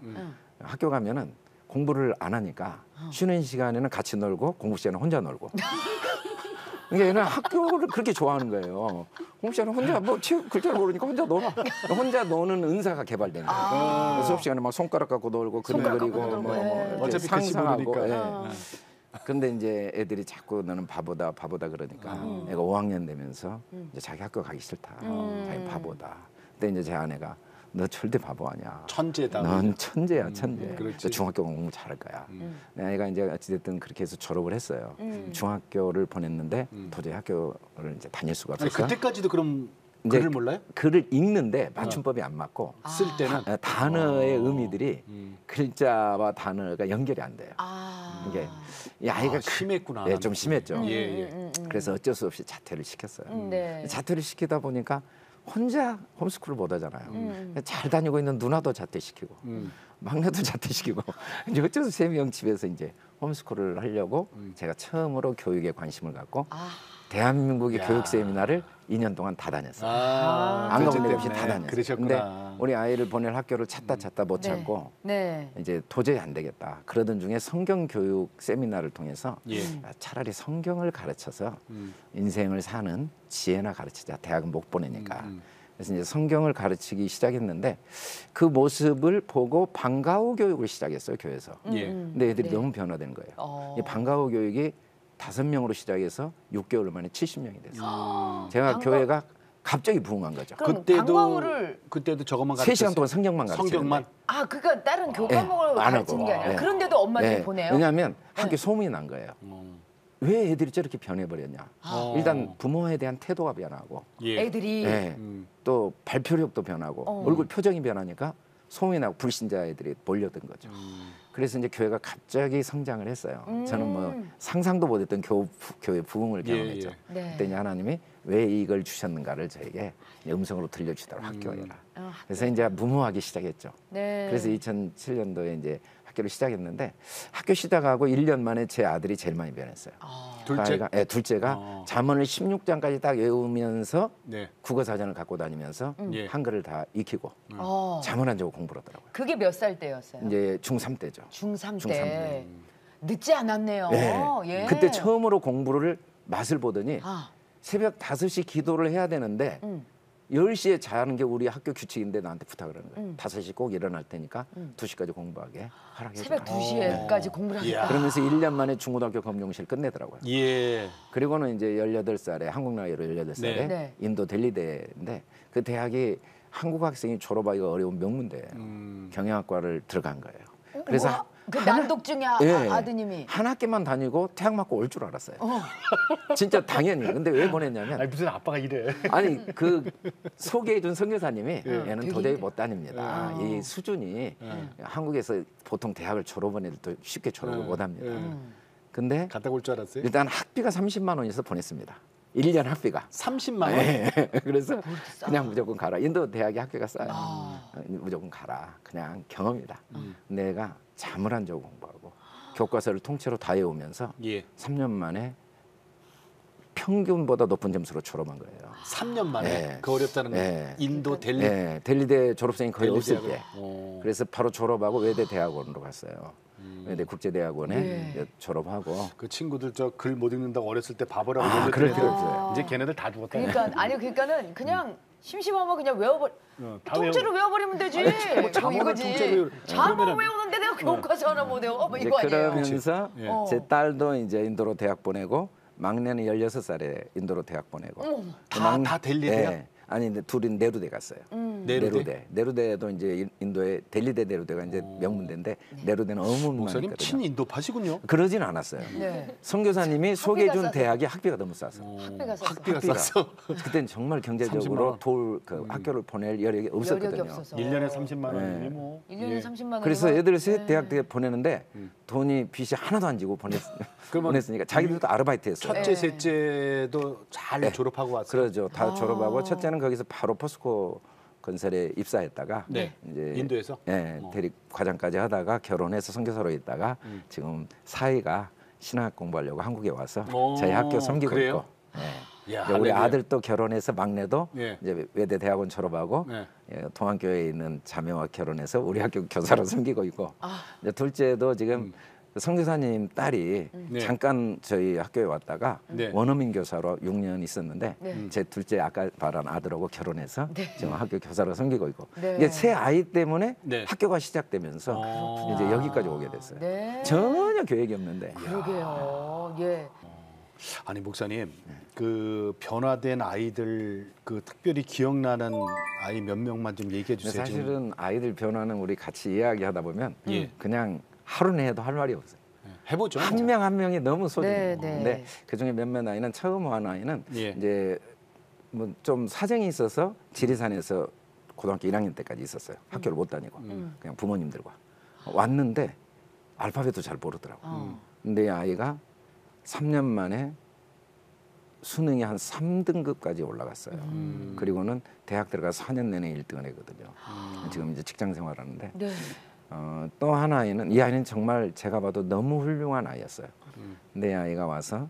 학교 가면은 공부를 안 하니까 쉬는 시간에는 같이 놀고 공부 시간에는 혼자 놀고. 그러니까 얘는 학교를 그렇게 좋아하는 거예요. 공부 시간에 혼자 글자를 모르니까 혼자 노는 은사가 개발된 거예요. 수업 시간에 막 손가락 갖고 놀고 그림 그리고 어차피 상상하고. 모르니까. 근데 이제 애들이 자꾸 너는 바보다 그러니까 애가 5학년 되면서 이제 자기 학교 가기 싫다. 자기 바보다. 근데 이제 제 아내가 너 절대 바보 아니야. 천재다. 넌 천재야, 천재. 그렇지. 너 중학교 공부 잘할 거야. 내 애가 이제 어찌됐든 그렇게 해서 졸업을 했어요. 중학교를 보냈는데 도저히 학교를 이제 다닐 수가 없었어요. 그때까지도 그럼 글을 몰라요? 글을 읽는데 맞춤법이 안 맞고 쓸 때는 단어의 의미들이 글자와 단어가 연결이 안 돼요. 이게 이 아이가 심했구나. 예, 좀 심했죠. 예. 그래서 어쩔 수 없이 자퇴를 시켰어요. 네. 자퇴를 시키다 보니까 혼자 홈스쿨을 못 하잖아요. 잘 다니고 있는 누나도 자퇴시키고 막내도 자퇴시키고 이제 어째서 3명 집에서 이제 홈스쿨을 하려고 제가 처음으로 교육에 관심을 갖고 대한민국의 교육 세미나를 2년 동안 다 다녔어요. 안 가본 데 없이 다 다녔어요. 그러셨구나. 근데 우리 아이를 보낼 학교를 찾다 못 찾고 이제 도저히 안 되겠다. 그러던 중에 성경 교육 세미나를 통해서 차라리 성경을 가르쳐서 인생을 사는 지혜나 가르치자. 대학은 못 보내니까. 그래서 이제 성경을 가르치기 시작했는데 그 모습을 보고 방과후 교육을 시작했어요, 교회에서. 근데 애들이 너무 변화된 거예요. 이 방과후 교육이 5명으로 시작해서 6개월 만에 70명이 됐어요. 제가 교회가 갑자기 부흥한 거죠. 그때도 저것만 가르쳤어요. 3시간 동안 성경만 가르쳤어요. 성경만? 그러니까 다른 교과목을 가르치는 게 아니라 그런데도 엄마들이 보내요? 왜냐하면 학교 소문이 난 거예요. 왜 애들이 저렇게 변해버렸냐. 일단 부모에 대한 태도가 변하고 애들이 또 발표력도 변하고 얼굴 표정이 변하니까 소문이 나고 불신자 애들이 몰려든 거죠. 그래서 이제 교회가 갑자기 성장을 했어요. 저는 뭐 상상도 못했던 교회 부흥을 경험했죠. 그때 이제 하나님이 왜 이걸 주셨는가를 저에게 음성으로 들려주더라고. 학교에라. 그래서 이제 무모하기 시작했죠. 그래서 2007년도에 이제 학교를 시작했는데 학교 시작하고 1년 만에 제 아들이 제일 많이 변했어요. 둘째가 잠언을 16장까지 딱 외우면서 국어 사전을 갖고 다니면서 한글을 다 익히고 잠언 안 적고 공부를 하더라고요. 그게 몇 살 때였어요? 이제 중3 때죠. 중3 때. 늦지 않았네요. 예. 그때 처음으로 공부를 맛을 보더니 새벽 5시 기도를 해야 되는데 10시에 자는 게 우리 학교 규칙인데 나한테 부탁을 하는 거예요. 5시 꼭 일어날 테니까 2시까지 공부하게 하라고 새벽 2시에까지 공부를 하니까. 그러면서 1년 만에 중고등학교 검정실 끝내더라고요. 그리고는 이제 18살에 한국 나이로 18살에 인도 델리대인데 그 대학이 한국 학생이 졸업하기가 어려운 명문대예요. 경영학과를 들어간 거예요. 그래서 그 난독 중에 아드님이 한 학기만 다니고 대학 맞고 올 줄 알았어요. 진짜 당연히. 근데 왜 보냈냐면 무슨 아빠가 이래. 아니 그 소개해준 선교사님이 얘는 도저히 못 다닙니다. 이 수준이 한국에서 보통 대학을 졸업한 애들도 쉽게 졸업을 못 합니다. 근데 갔다 올 줄 알았어요? 일단 학비가 30만 원에서 보냈습니다. 1년 학비가 30만 원. 그래서 그냥 무조건 가라. 인도 대학이 학비가 싸요. 무조건 가라. 그냥 경험이다. 내가 잠을 안 자고 공부하고 교과서를 통째로 다 외우면서 3년 만에 평균보다 높은 점수로 졸업한 거예요. 3년 만에? 그 어렵다는 인도 델리? 델리대 졸업생이 거의 없을 대학을. 때. 그래서 바로 졸업하고 외대 대학원으로 갔어요. 외대 국제대학원에 졸업하고. 그 친구들 저 글 못 읽는다고 어렸을 때 바보라고 그랬어요. 이제 걔네들 다 죽었다. 그러니까는 그냥 심심하면 그냥 통째로 외워버리면 되지. 이거지. 잠을 외우는데 내가 교과서 하나 못 외워. 이거 아니에요. 그러면서 제 딸도 이제 인도로 대학 보내고 막내는 16살에 인도로 대학 보내고. 다 델리 대학? 아니 근데 둘이 네루대 갔어요. 네루대도 이제 인도의 델리대 네루대가 이제 명문대인데 네루대는 어문만 목사님 있거든요. 친인도파시군요. 그러진 않았어요. 선교사님이 소개해준 대학이 학비가 너무 싸서. 학비가 쌌어. 그때는 정말 경제적으로 그 학교를 보낼 여력이 없었거든요. 1년에 30만 원이니 뭐. 1년에 30만 원. 그래서 애들 셋 대학에 보내는데 돈이 빚이 하나도 안 지고 보냈으니까 자기들도 아르바이트 했어요. 첫째, 셋째도 잘 졸업하고 왔어요. 그러죠. 다 졸업하고 첫째는 거기서 바로 포스코 건설에 입사했다가 네. 이제 인도에서 예, 대리 과장까지 하다가 결혼해서 선교사로 있다가 지금 사위가 신학 공부하려고 한국에 와서 저희 학교 섬기고 그래요? 있고. 예. 야, 우리 할렐루야. 아들도 결혼해서 막내도 예. 이제 외대 대학원 졸업하고 네. 예, 동안교회에 있는 자매와 결혼해서 우리 학교 교사로 섬기고 있고 이제 둘째도 지금 선교사님 딸이 네. 잠깐 저희 학교에 왔다가 네. 원어민 교사로 6년 있었는데 네. 제 둘째 아까 말한 아들하고 결혼해서 지금 학교 교사로 섬기고 있고 네. 이게 새 아이 때문에 네. 학교가 시작되면서 그렇구나. 이제 여기까지 오게 됐어요. 네. 전혀 계획이 없는데 그러게요. 예. 아니 목사님 그 변화된 아이들 그 특별히 기억나는 아이 몇 명만 좀 얘기해 근데 주세요. 지금. 사실은 아이들 변화는 우리 같이 이야기하다 보면 예. 그냥 하루 내에도 할 말이 없어요. 해보죠. 한 명 한 명이 너무 소중해요. 네, 네. 근데 그중에 몇몇 아이는 처음 온 아이는 예. 이제 뭐 좀 사정이 있어서 지리산에서 고등학교 1학년 때까지 있었어요. 학교를 못 다니고 그냥 부모님들과 왔는데 알파벳도 잘 모르더라고. 근데 이 아이가 3년 만에 수능이 한 3등급까지 올라갔어요. 그리고는 대학 들어가 4년 내내 1등을 했거든요. 지금 이제 직장 생활하는데 네. 또 한 아이는 이 아이는 정말 제가 봐도 너무 훌륭한 아이였어요. 근데 이 아이가 와서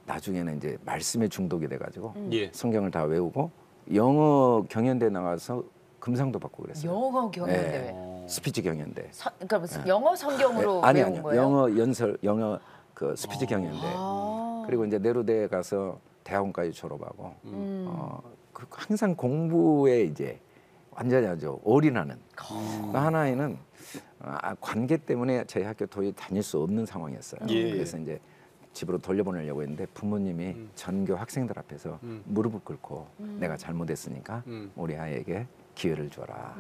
나중에는 이제 말씀에 중독이 돼가지고 예. 성경을 다 외우고 영어 경연대 나가서 금상도 받고 그랬어요. 영어 경연대회. 네. 스피치 경연대. 그러니까 무슨 영어 성경으로 아니 외운 아니요. 거예요? 영어 연설 영어 그 스피치 경연대. 아. 그리고 이제 내로대에 가서 대학원까지 졸업하고 그 항상 공부에 이제 완전히 아주 올인하는. 또 하나에는 관계 때문에 저희 학교 도저히 다닐 수 없는 상황이었어요. 예. 그래서 이제 집으로 돌려보내려고 했는데 부모님이 전교 학생들 앞에서 무릎을 꿇고 내가 잘못했으니까 우리 아이에게 기회를 줘라.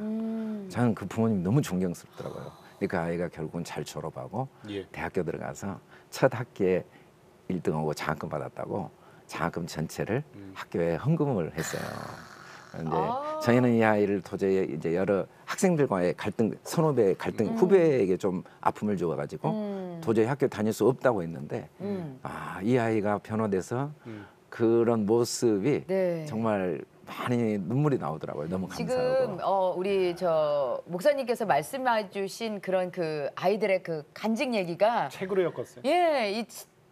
저는 그 부모님 너무 존경스럽더라고요. 근데 그 아이가 결국은 잘 졸업하고 예. 대학교 들어가서 첫 학기에 1등하고 장학금 받았다고 장학금 전체를 학교에 헌금을 했어요. 그런데 저희는 이 아이를 도저히 이제 여러 학생들과의 갈등, 선후배 갈등, 후배에게 좀 아픔을 줘가지고 도저히 학교 다닐 수 없다고 했는데 이 아이가 변화돼서 그런 모습이 네. 정말 많이 눈물이 나오더라고요. 너무 감사하고. 지금 우리 저 목사님께서 말씀해주신 그런 그 아이들의 그 간증 얘기가 책으로 엮었어요. 예, 이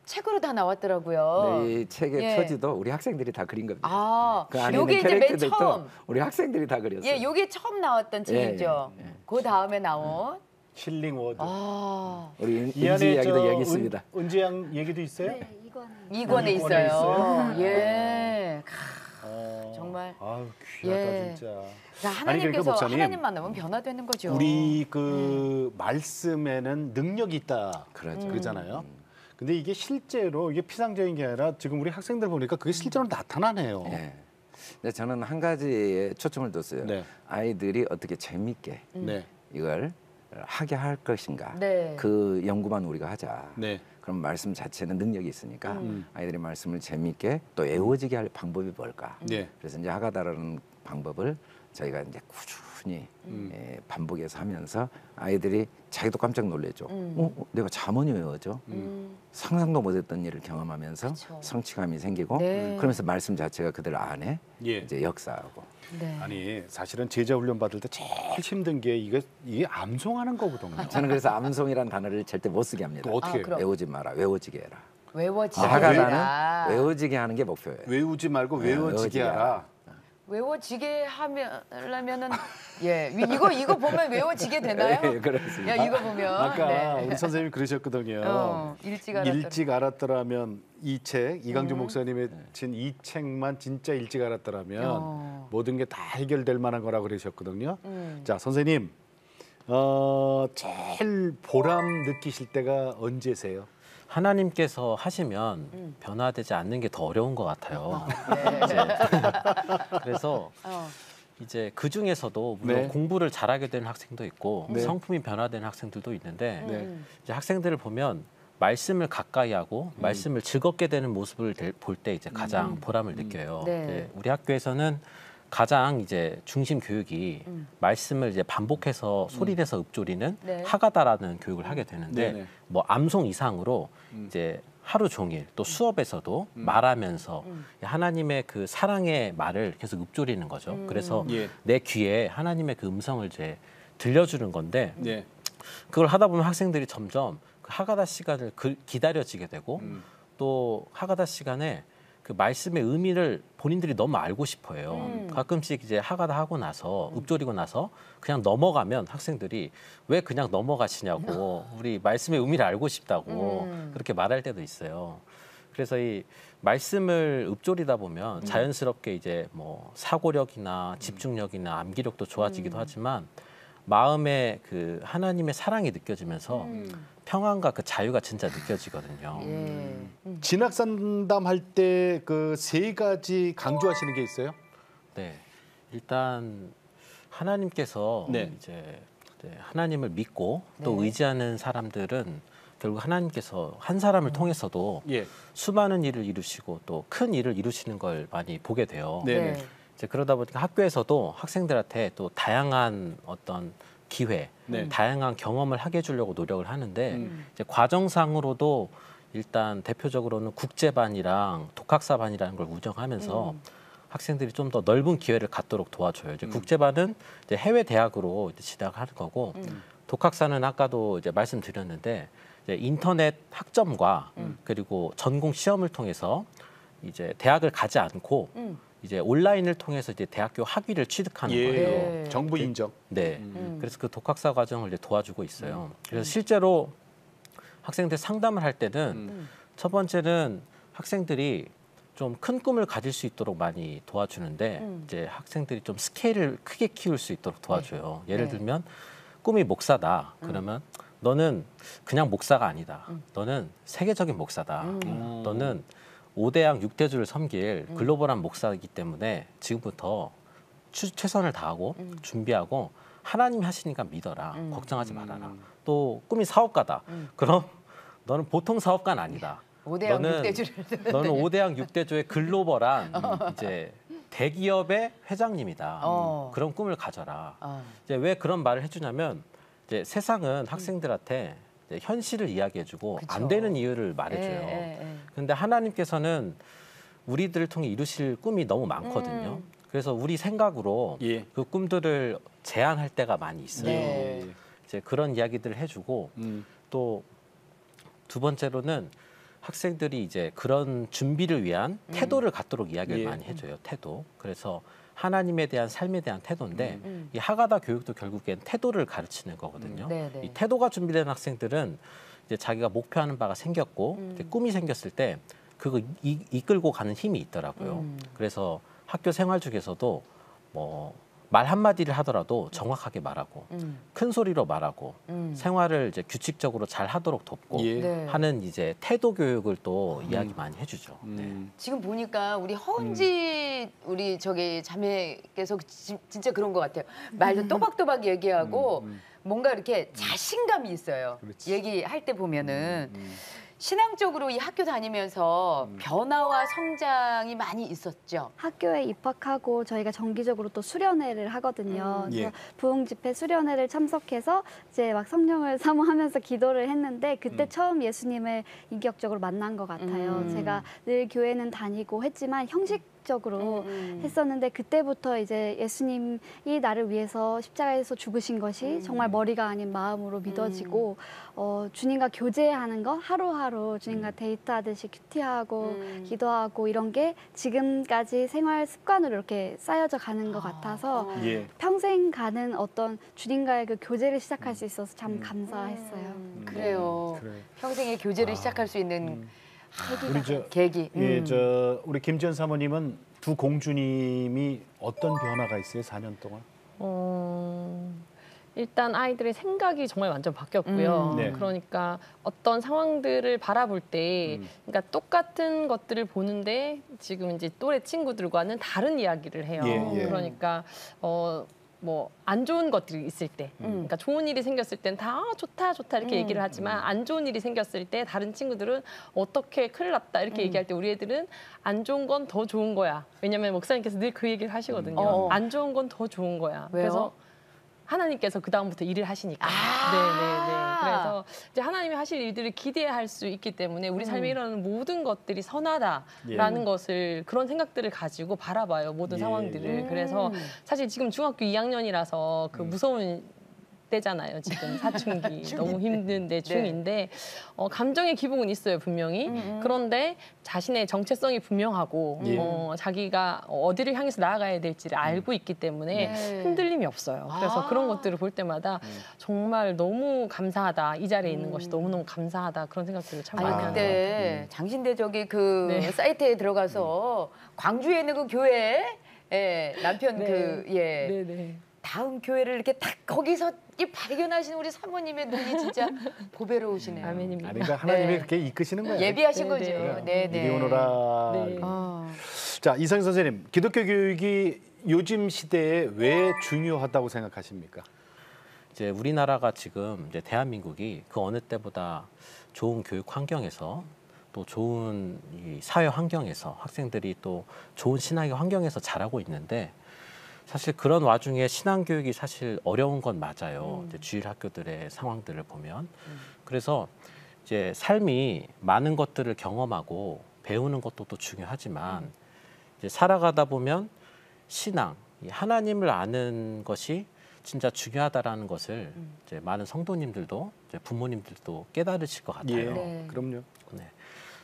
책으로 다 나왔더라고요. 네, 이 책의 예. 표지도 우리 학생들이 다 그린 겁니다. 아, 그 안에 요게 있는 이제 맨 캐릭터들도 처음. 우리 학생들이 다 그렸어요. 예, 요게 처음 나왔던 책이죠. 예, 예. 그 다음에 나온. 힐링 워드. 우리 이 은지 안에 이야기도 여기 있습니다. 은지 양 얘기도 있어요? 네, 이거는 이권에 이권에 있어요. 예. 정말. 아유 귀하다 예. 진짜. 자, 아니, 하나님께서 그러니까 목사님, 하나님 만나면 변화되는 거죠. 우리 그 말씀에는 능력이 있다 그러죠. 그러잖아요. 근데 이게 실제로 이게 피상적인 게 아니라 지금 우리 학생들 보니까 그게 실제로 나타나네요. 예. 근데 저는 한 가지에 초점을 뒀어요. 네. 아이들이 어떻게 재밌게 네. 이걸 하게 할 것인가. 네. 그 연구만 우리가 하자. 네. 그럼 말씀 자체는 능력이 있으니까 아이들이 말씀을 재밌게 또 외워지게 할 방법이 뭘까. 네. 그래서 이제 하가다라는 방법을 저희가 이제 꾸준히 반복해서 하면서 아이들이 자기도 깜짝 놀래죠. 내가 잠언이 외워져? 상상도 못했던 일을 경험하면서 그쵸. 성취감이 생기고 네. 그러면서 말씀 자체가 그들 안에 예. 이제 역사하고. 네. 아니 사실은 제자 훈련 받을 때 제일 힘든 게 이게 암송하는 거거든요. 저는 그래서 암송이란 단어를 절대 못 쓰게 합니다. 또 어떻게 해요? 그럼. 외우지 마라, 외워지게 해라. 외워지게 하가다는 해라. 외워지게 하는 게 목표예요. 외우지 말고 외워지게 외워지게 하라. 외워지게 하려면은 예 이거 보면 외워지게 되나요? 예, 그렇습니다. 야 이거 보면 아까 네. 우리 선생님이 그러셨거든요. 일찍 알았더라면 이 책, 이강주 목사님의 친 이 책만 진짜 일찍 알았더라면 모든 게 다 해결될 만한 거라고 그러셨거든요. 자, 선생님, 제일 보람 느끼실 때가 언제세요? 하나님께서 하시면 변화되지 않는 게 더 어려운 것 같아요. 그래서 이제 그 중에서도 물론 네. 공부를 잘하게 되는 학생도 있고 네. 성품이 변화되는 학생들도 있는데 네. 이제 학생들을 보면 말씀을 가까이 하고 말씀을 즐겁게 되는 모습을 볼 때 이제 가장 보람을 느껴요. 네. 이제 우리 학교에서는 가장 이제 중심 교육이 말씀을 이제 반복해서 소리내서 읊조리는 네. 하가다라는 교육을 하게 되는데 네네. 뭐 암송 이상으로 이제 하루 종일 또 수업에서도 말하면서 하나님의 그 사랑의 말을 계속 읊조리는 거죠. 그래서 내 귀에 하나님의 그 음성을 이제 들려주는 건데 그걸 하다 보면 학생들이 점점 그 하가다 시간을 기다려지게 되고 또 하가다 시간에 그 말씀의 의미를 본인들이 너무 알고 싶어해요. 가끔씩 이제 하가다 하고 나서 읊조리고 나서 그냥 넘어가면 학생들이 왜 그냥 넘어가시냐고 우리 말씀의 의미를 알고 싶다고 그렇게 말할 때도 있어요. 그래서 이 말씀을 읊조리다 보면 자연스럽게 이제 뭐 사고력이나 집중력이나 암기력도 좋아지기도 하지만 마음에 그 하나님의 사랑이 느껴지면서 평안과 그 자유가 진짜 느껴지거든요. 진학 상담할 때 그 3가지 강조하시는 게 있어요? 네, 일단 하나님께서 이제 하나님을 믿고 또 의지하는 사람들은 결국 하나님께서 한 사람을 통해서도 수많은 일을 이루시고 또 큰 일을 이루시는 걸 많이 보게 돼요. 이제 그러다 보니까 학교에서도 학생들한테 또 다양한 어떤 기회, 다양한 경험을 하게 해주려고 노력을 하는데 이제 과정상으로도 일단 대표적으로는 국제반이랑 독학사반이라는 걸 운영하면서 학생들이 좀 더 넓은 기회를 갖도록 도와줘요. 이제 국제반은 이제 해외 대학으로 이제 진학하는 거고 독학사는 아까도 이제 말씀드렸는데 이제 인터넷 학점과 그리고 전공 시험을 통해서 이제 대학을 가지 않고 이제 온라인을 통해서 이제 대학교 학위를 취득하는 거예요. 정부 인정. 네. 그래서 그 독학사 과정을 이제 도와주고 있어요. 그래서 실제로 학생들 상담을 할 때는 첫 번째는 학생들이 좀 큰 꿈을 가질 수 있도록 많이 도와주는데 이제 학생들이 좀 스케일을 크게 키울 수 있도록 도와줘요. 예를 들면 꿈이 목사다. 그러면 너는 그냥 목사가 아니다. 너는 세계적인 목사다. 너는 5대양 6대주를 섬길 글로벌한 목사이기 때문에 지금부터 최선을 다하고 준비하고 하나님이 하시니까 믿어라. 걱정하지 말아라. 또 꿈이 사업가다. 그럼 너는 보통 사업가는 아니다. 5대양 6대주를 너는 5대양 6대주의 글로벌한 이제 대기업의 회장님이다. 그런 꿈을 가져라. 이제 왜 그런 말을 해주냐면 이제 세상은 학생들한테 이제 현실을 이야기해주고 안 되는 이유를 말해줘요. 그런데 하나님께서는 우리들을 통해 이루실 꿈이 너무 많거든요. 그래서 우리 생각으로 그 꿈들을 제한할 때가 많이 있어요. 이제 그런 이야기들을 해주고 또 두 번째로는 학생들이 이제 그런 준비를 위한 태도를 갖도록 이야기를 많이 해줘요. 태도. 그래서 하나님에 대한 삶에 대한 태도인데 이 하가다 교육도 결국엔 태도를 가르치는 거거든요. 이 태도가 준비된 학생들은 이제 자기가 목표하는 바가 생겼고 이제 꿈이 생겼을 때 그거 이끌고 가는 힘이 있더라고요. 그래서 학교 생활 중에서도 뭐 말 한마디를 하더라도 정확하게 말하고 큰 소리로 말하고 생활을 이제 규칙적으로 잘 하도록 돕고 하는 이제 태도 교육을 또 이야기 많이 해주죠. 지금 보니까 우리 허은지 우리 저기 자매께서 진짜 그런 것 같아요. 말도 또박또박 얘기하고 뭔가 이렇게 자신감이 있어요. 얘기할 때 보면은. 신앙적으로 이 학교 다니면서 변화와 성장이 많이 있었죠. 학교에 입학하고 저희가 정기적으로 또 수련회를 하거든요. 그래서 부흥 집회 수련회를 참석해서 이제 막 성령을 사모하면서 기도를 했는데 그때 처음 예수님을 인격적으로 만난 것 같아요. 제가 늘 교회는 다니고 했지만 형식적으로 했었는데 그때부터 이제 예수님이 나를 위해서 십자가에서 죽으신 것이 정말 머리가 아닌 마음으로 믿어지고 주님과 교제하는 거 하루하루 주님과 데이트하듯이 큐티하고 기도하고 이런 게 지금까지 생활 습관으로 이렇게 쌓여져 가는 것 같아서 평생 가는 어떤 주님과의 그 교제를 시작할 수 있어서 참 감사했어요. 그래요. 평생의 교제를 시작할 수 있는 계기. 우리 김지연 사모님은 두 공주님이 어떤 변화가 있어요? 4년 동안? 일단 아이들의 생각이 정말 완전 바뀌었고요. 그러니까 어떤 상황들을 바라볼 때, 그러니까 똑같은 것들을 보는데 지금 이제 또래 친구들과는 다른 이야기를 해요. 그러니까 뭐 안 좋은 것들이 있을 때, 그러니까 좋은 일이 생겼을 땐 다 좋다 좋다 이렇게 얘기를 하지만 안 좋은 일이 생겼을 때 다른 친구들은 어떻게 큰일 났다 이렇게 얘기할 때 우리 애들은 안 좋은 건 더 좋은 거야. 왜냐하면 목사님께서 늘 그 얘기를 하시거든요. 안 좋은 건 더 좋은 거야. 왜요? 그래서 하나님께서 그 다음부터 일을 하시니까. 네네네. 그래서 이제 하나님이 하실 일들을 기대할 수 있기 때문에 우리 삶에 일어나는 모든 것들이 선하다라는 것을 그런 생각들을 가지고 바라봐요. 모든 상황들을. 그래서 사실 지금 중학교 2학년이라서 그 무서운 때잖아요. 지금 사춘기 너무 힘든데 중인데 감정의 기복은 있어요 분명히. 그런데 자신의 정체성이 분명하고 자기가 어디를 향해서 나아가야 될지를 알고 있기 때문에 흔들림이 없어요. 그래서 그런 것들을 볼 때마다 정말 너무 감사하다. 이 자리에 있는 것이 너무너무 감사하다. 그런 생각들을 참 많이 하는 것 같아요. 그때 장신대 저기 그 사이트에 들어가서 광주에 있는 그 교회 남편 다음 교회를 이렇게 딱 거기서 이 발견하신 우리 사모님의 눈이 진짜 보배로우시네요. 아멘입니다. 그러니까 하나님이 그렇게 이끄시는 거예요. 예비하신 거죠. 이리 오너라. 네. 자, 이성희 선생님, 기독교 교육이 요즘 시대에 왜 중요하다고 생각하십니까? 이제 우리나라가 지금 이제 대한민국이 그 어느 때보다 좋은 교육 환경에서 또 좋은 이 사회 환경에서 학생들이 또 좋은 신학의 환경에서 자라고 있는데 사실 그런 와중에 신앙교육이 사실 어려운 건 맞아요. 이제 주일 학교들의 상황들을 보면. 그래서 이제 삶이 많은 것들을 경험하고 배우는 것도 또 중요하지만 이제 살아가다 보면 신앙, 이 하나님을 아는 것이 진짜 중요하다라는 것을 이제 많은 성도님들도 이제 부모님들도 깨달으실 것 같아요. 그럼요. 네.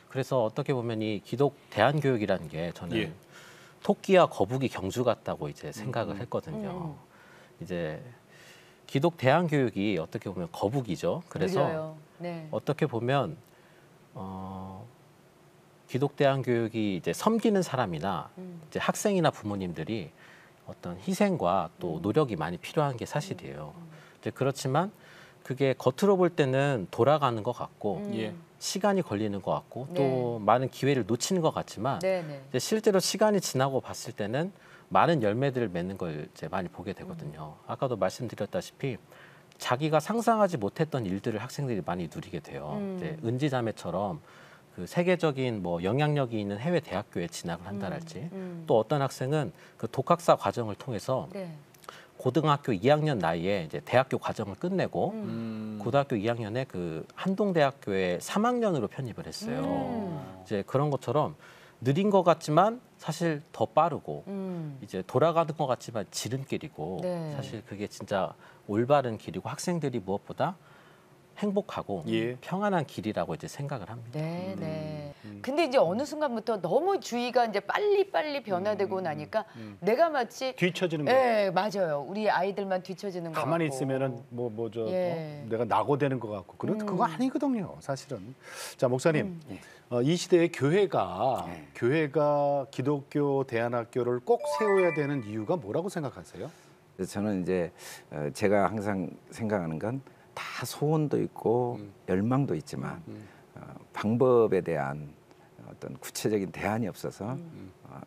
그래서 어떻게 보면 이 기독 대안교육이라는 게 저는 토끼와 거북이 경주 같다고 이제 생각을 했거든요. 이제 기독 대안교육이 어떻게 보면 거북이죠. 그래서 어떻게 보면 기독 대안교육이 이제 섬기는 사람이나 이제 학생이나 부모님들이 어떤 희생과 또 노력이 많이 필요한 게 사실이에요. 이제 그렇지만 그게 겉으로 볼 때는 돌아가는 것 같고 시간이 걸리는 것 같고 또 많은 기회를 놓치는 것 같지만 이제 실제로 시간이 지나고 봤을 때는 많은 열매들을 맺는 걸 이제 많이 보게 되거든요. 아까도 말씀드렸다시피 자기가 상상하지 못했던 일들을 학생들이 많이 누리게 돼요. 이제 은지자매처럼 그 세계적인 뭐 영향력이 있는 해외 대학교에 진학을 한다랄지 또 어떤 학생은 그 독학사 과정을 통해서 고등학교 2학년 나이에 이제 대학교 과정을 끝내고 고등학교 2학년에 그 한동대학교에 3학년으로 편입을 했어요. 이제 그런 것처럼 느린 것 같지만 사실 더 빠르고 이제 돌아가는 것 같지만 지름길이고 사실 그게 진짜 올바른 길이고 학생들이 무엇보다 행복하고 평안한 길이라고 이제 생각을 합니다. 근데 이제 어느 순간부터 너무 주의가 이제 빨리 변화되고 나니까 내가 마치 뒤처지는 거예요. 맞아요. 우리 아이들만 뒤처지는 거 같고. 가만히 있으면은 내가 낙오되는 것 같고 그거 아니거든요, 사실은. 자, 목사님, 이 시대에 교회가 기독교 대안학교를 꼭 세워야 되는 이유가 뭐라고 생각하세요? 저는 이제 제가 항상 생각하는 건 다 소원도 있고 열망도 있지만 방법에 대한 어떤 구체적인 대안이 없어서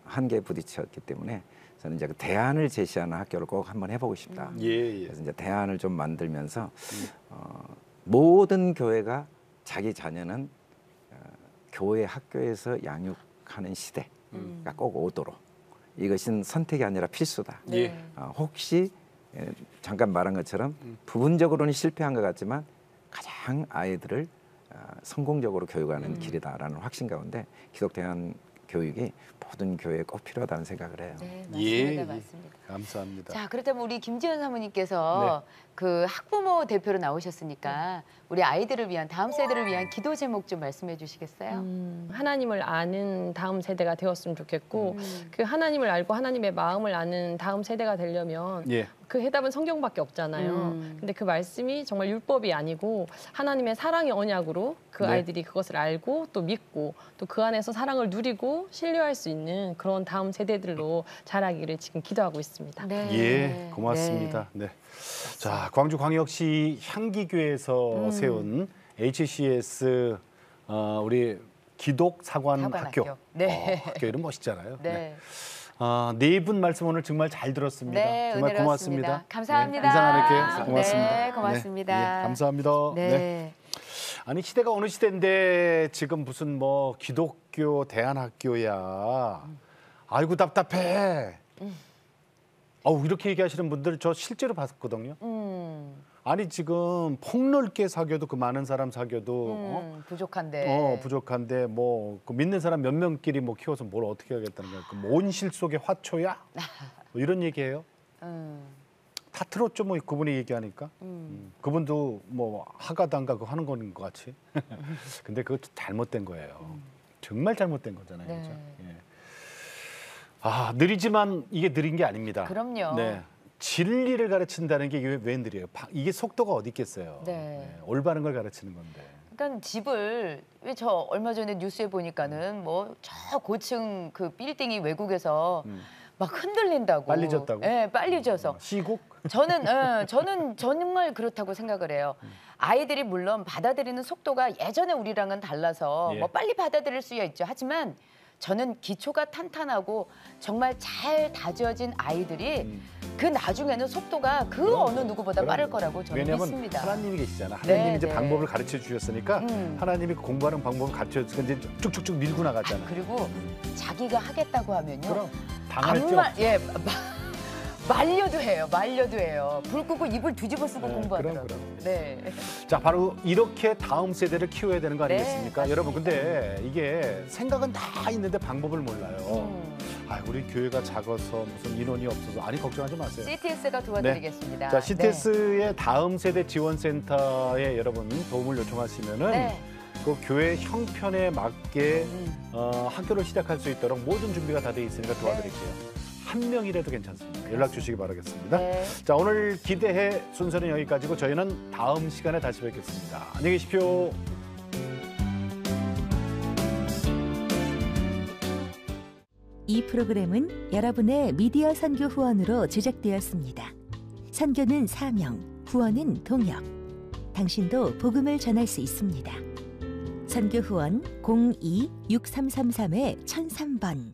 한계에 부딪혔기 때문에 저는 이제 그 대안을 제시하는 학교를 꼭 한번 해보고 싶다. 그래서 이제 대안을 좀 만들면서 모든 교회가 자기 자녀는 교회 학교에서 양육하는 시대가 꼭 오도록 이것은 선택이 아니라 필수다. 혹시 잠깐 말한 것처럼 부분적으로는 실패한 것 같지만 가장 아이들을 성공적으로 교육하는 길이다라는 확신 가운데 기독대안 교육이 모든 교회에 꼭 필요하다는 생각을 해요. 네, 맞습니다. 감사합니다. 자, 그렇다면 우리 김지현 사모님께서 그 학부모 대표로 나오셨으니까 우리 아이들을 위한 다음 세대를 위한 기도 제목 좀 말씀해 주시겠어요? 하나님을 아는 다음 세대가 되었으면 좋겠고 그 하나님을 알고 하나님의 마음을 아는 다음 세대가 되려면 그 해답은 성경밖에 없잖아요. 근데 그 말씀이 정말 율법이 아니고 하나님의 사랑의 언약으로 그 아이들이 그것을 알고 또 믿고 또 그 안에서 사랑을 누리고 신뢰할 수 있는 그런 다음 세대들로 자라기를 지금 기도하고 있습니다. 고맙습니다. 자, 광주광역시 향기교에서 세운 HCS 우리 기독사관학교. 학교 이름 멋있잖아요. 네 분 말씀 오늘 정말 잘 들었습니다. 정말 고맙습니다. 감사합니다. 인사 나눌게요. 고맙습니다. 고맙습니다. 감사합니다. 아니 시대가 어느 시대인데 지금 무슨 뭐 기독교 대안학교야. 아이고 답답해. 이렇게 얘기하시는 분들 저 실제로 봤거든요. 아니 지금 폭넓게 사귀어도 그 많은 사람 사귀어도 부족한데. 부족한데 뭐 그 믿는 사람 몇 명끼리 뭐 키워서 뭘 어떻게 하겠다는 거야. 그 온실 속의 화초야? 뭐 이런 얘기예요. 다 들었죠 뭐 그분이 얘기하니까. 그분도 뭐 하가단가 그거 하는 거는 것 같이. 근데 그거 잘못된 거예요. 정말 잘못된 거잖아요. 네. 그죠? 예. 느리지만 이게 느린 게 아닙니다. 그럼요. 네. 진리를 가르친다는 게 왜 느려요? 이게 속도가 어디 있겠어요. 네. 올바른 걸 가르치는 건데. 그러니까 집을 왜 저 얼마 전에 뉴스에 보니까는 뭐 저 고층 그 빌딩이 외국에서 막 흔들린다고. 빨리 졌다고? 네, 빨리 져서. 시국? 저는 정말 그렇다고 생각을 해요. 아이들이 물론 받아들이는 속도가 예전에 우리랑은 달라서 예. 뭐 빨리 받아들일 수야 있죠. 하지만 저는 기초가 탄탄하고 정말 잘 다져진 아이들이 그 나중에는 속도가 어느 누구보다 빠를 거라고 저는 왜냐하면 믿습니다. 하나님이 계시잖아. 하나님이 네, 이제 네. 방법을 가르쳐 주셨으니까 하나님이 공부하는 방법을 가르쳐 주니까 이제 쭉쭉쭉 밀고 나가잖아. 그리고 자기가 하겠다고 하면요. 그럼 당할 게 없어. 말려도 해요. 불 끄고 입을 뒤집어 쓰고 네, 공부하더라고요. 그럼. 네. 자, 바로 이렇게 다음 세대를 키워야 되는 거 네, 아니겠습니까? 맞습니다. 여러분, 근데 이게 생각은 다 있는데 방법을 몰라요. 우리 교회가 작아서 무슨 인원이 없어서 걱정하지 마세요. CTS가 도와드리겠습니다. 자, CTS의 다음 세대 지원센터에 여러분 도움을 요청하시면은 네. 그 교회 형편에 맞게 학교를 시작할 수 있도록 모든 준비가 다 돼 있으니까 도와드릴게요. 한 명이라도 괜찮습니다. 연락 주시기 바라겠습니다. 네. 자, 오늘 기대해 순서는 여기까지고 저희는 다음 시간에 다시 뵙겠습니다. 안녕히 계십시오. 이 프로그램은 여러분의 미디어 선교 후원으로 제작되었습니다. 선교는 사명, 후원은 동역. 당신도 복음을 전할 수 있습니다. 선교 후원 02-6333-1003번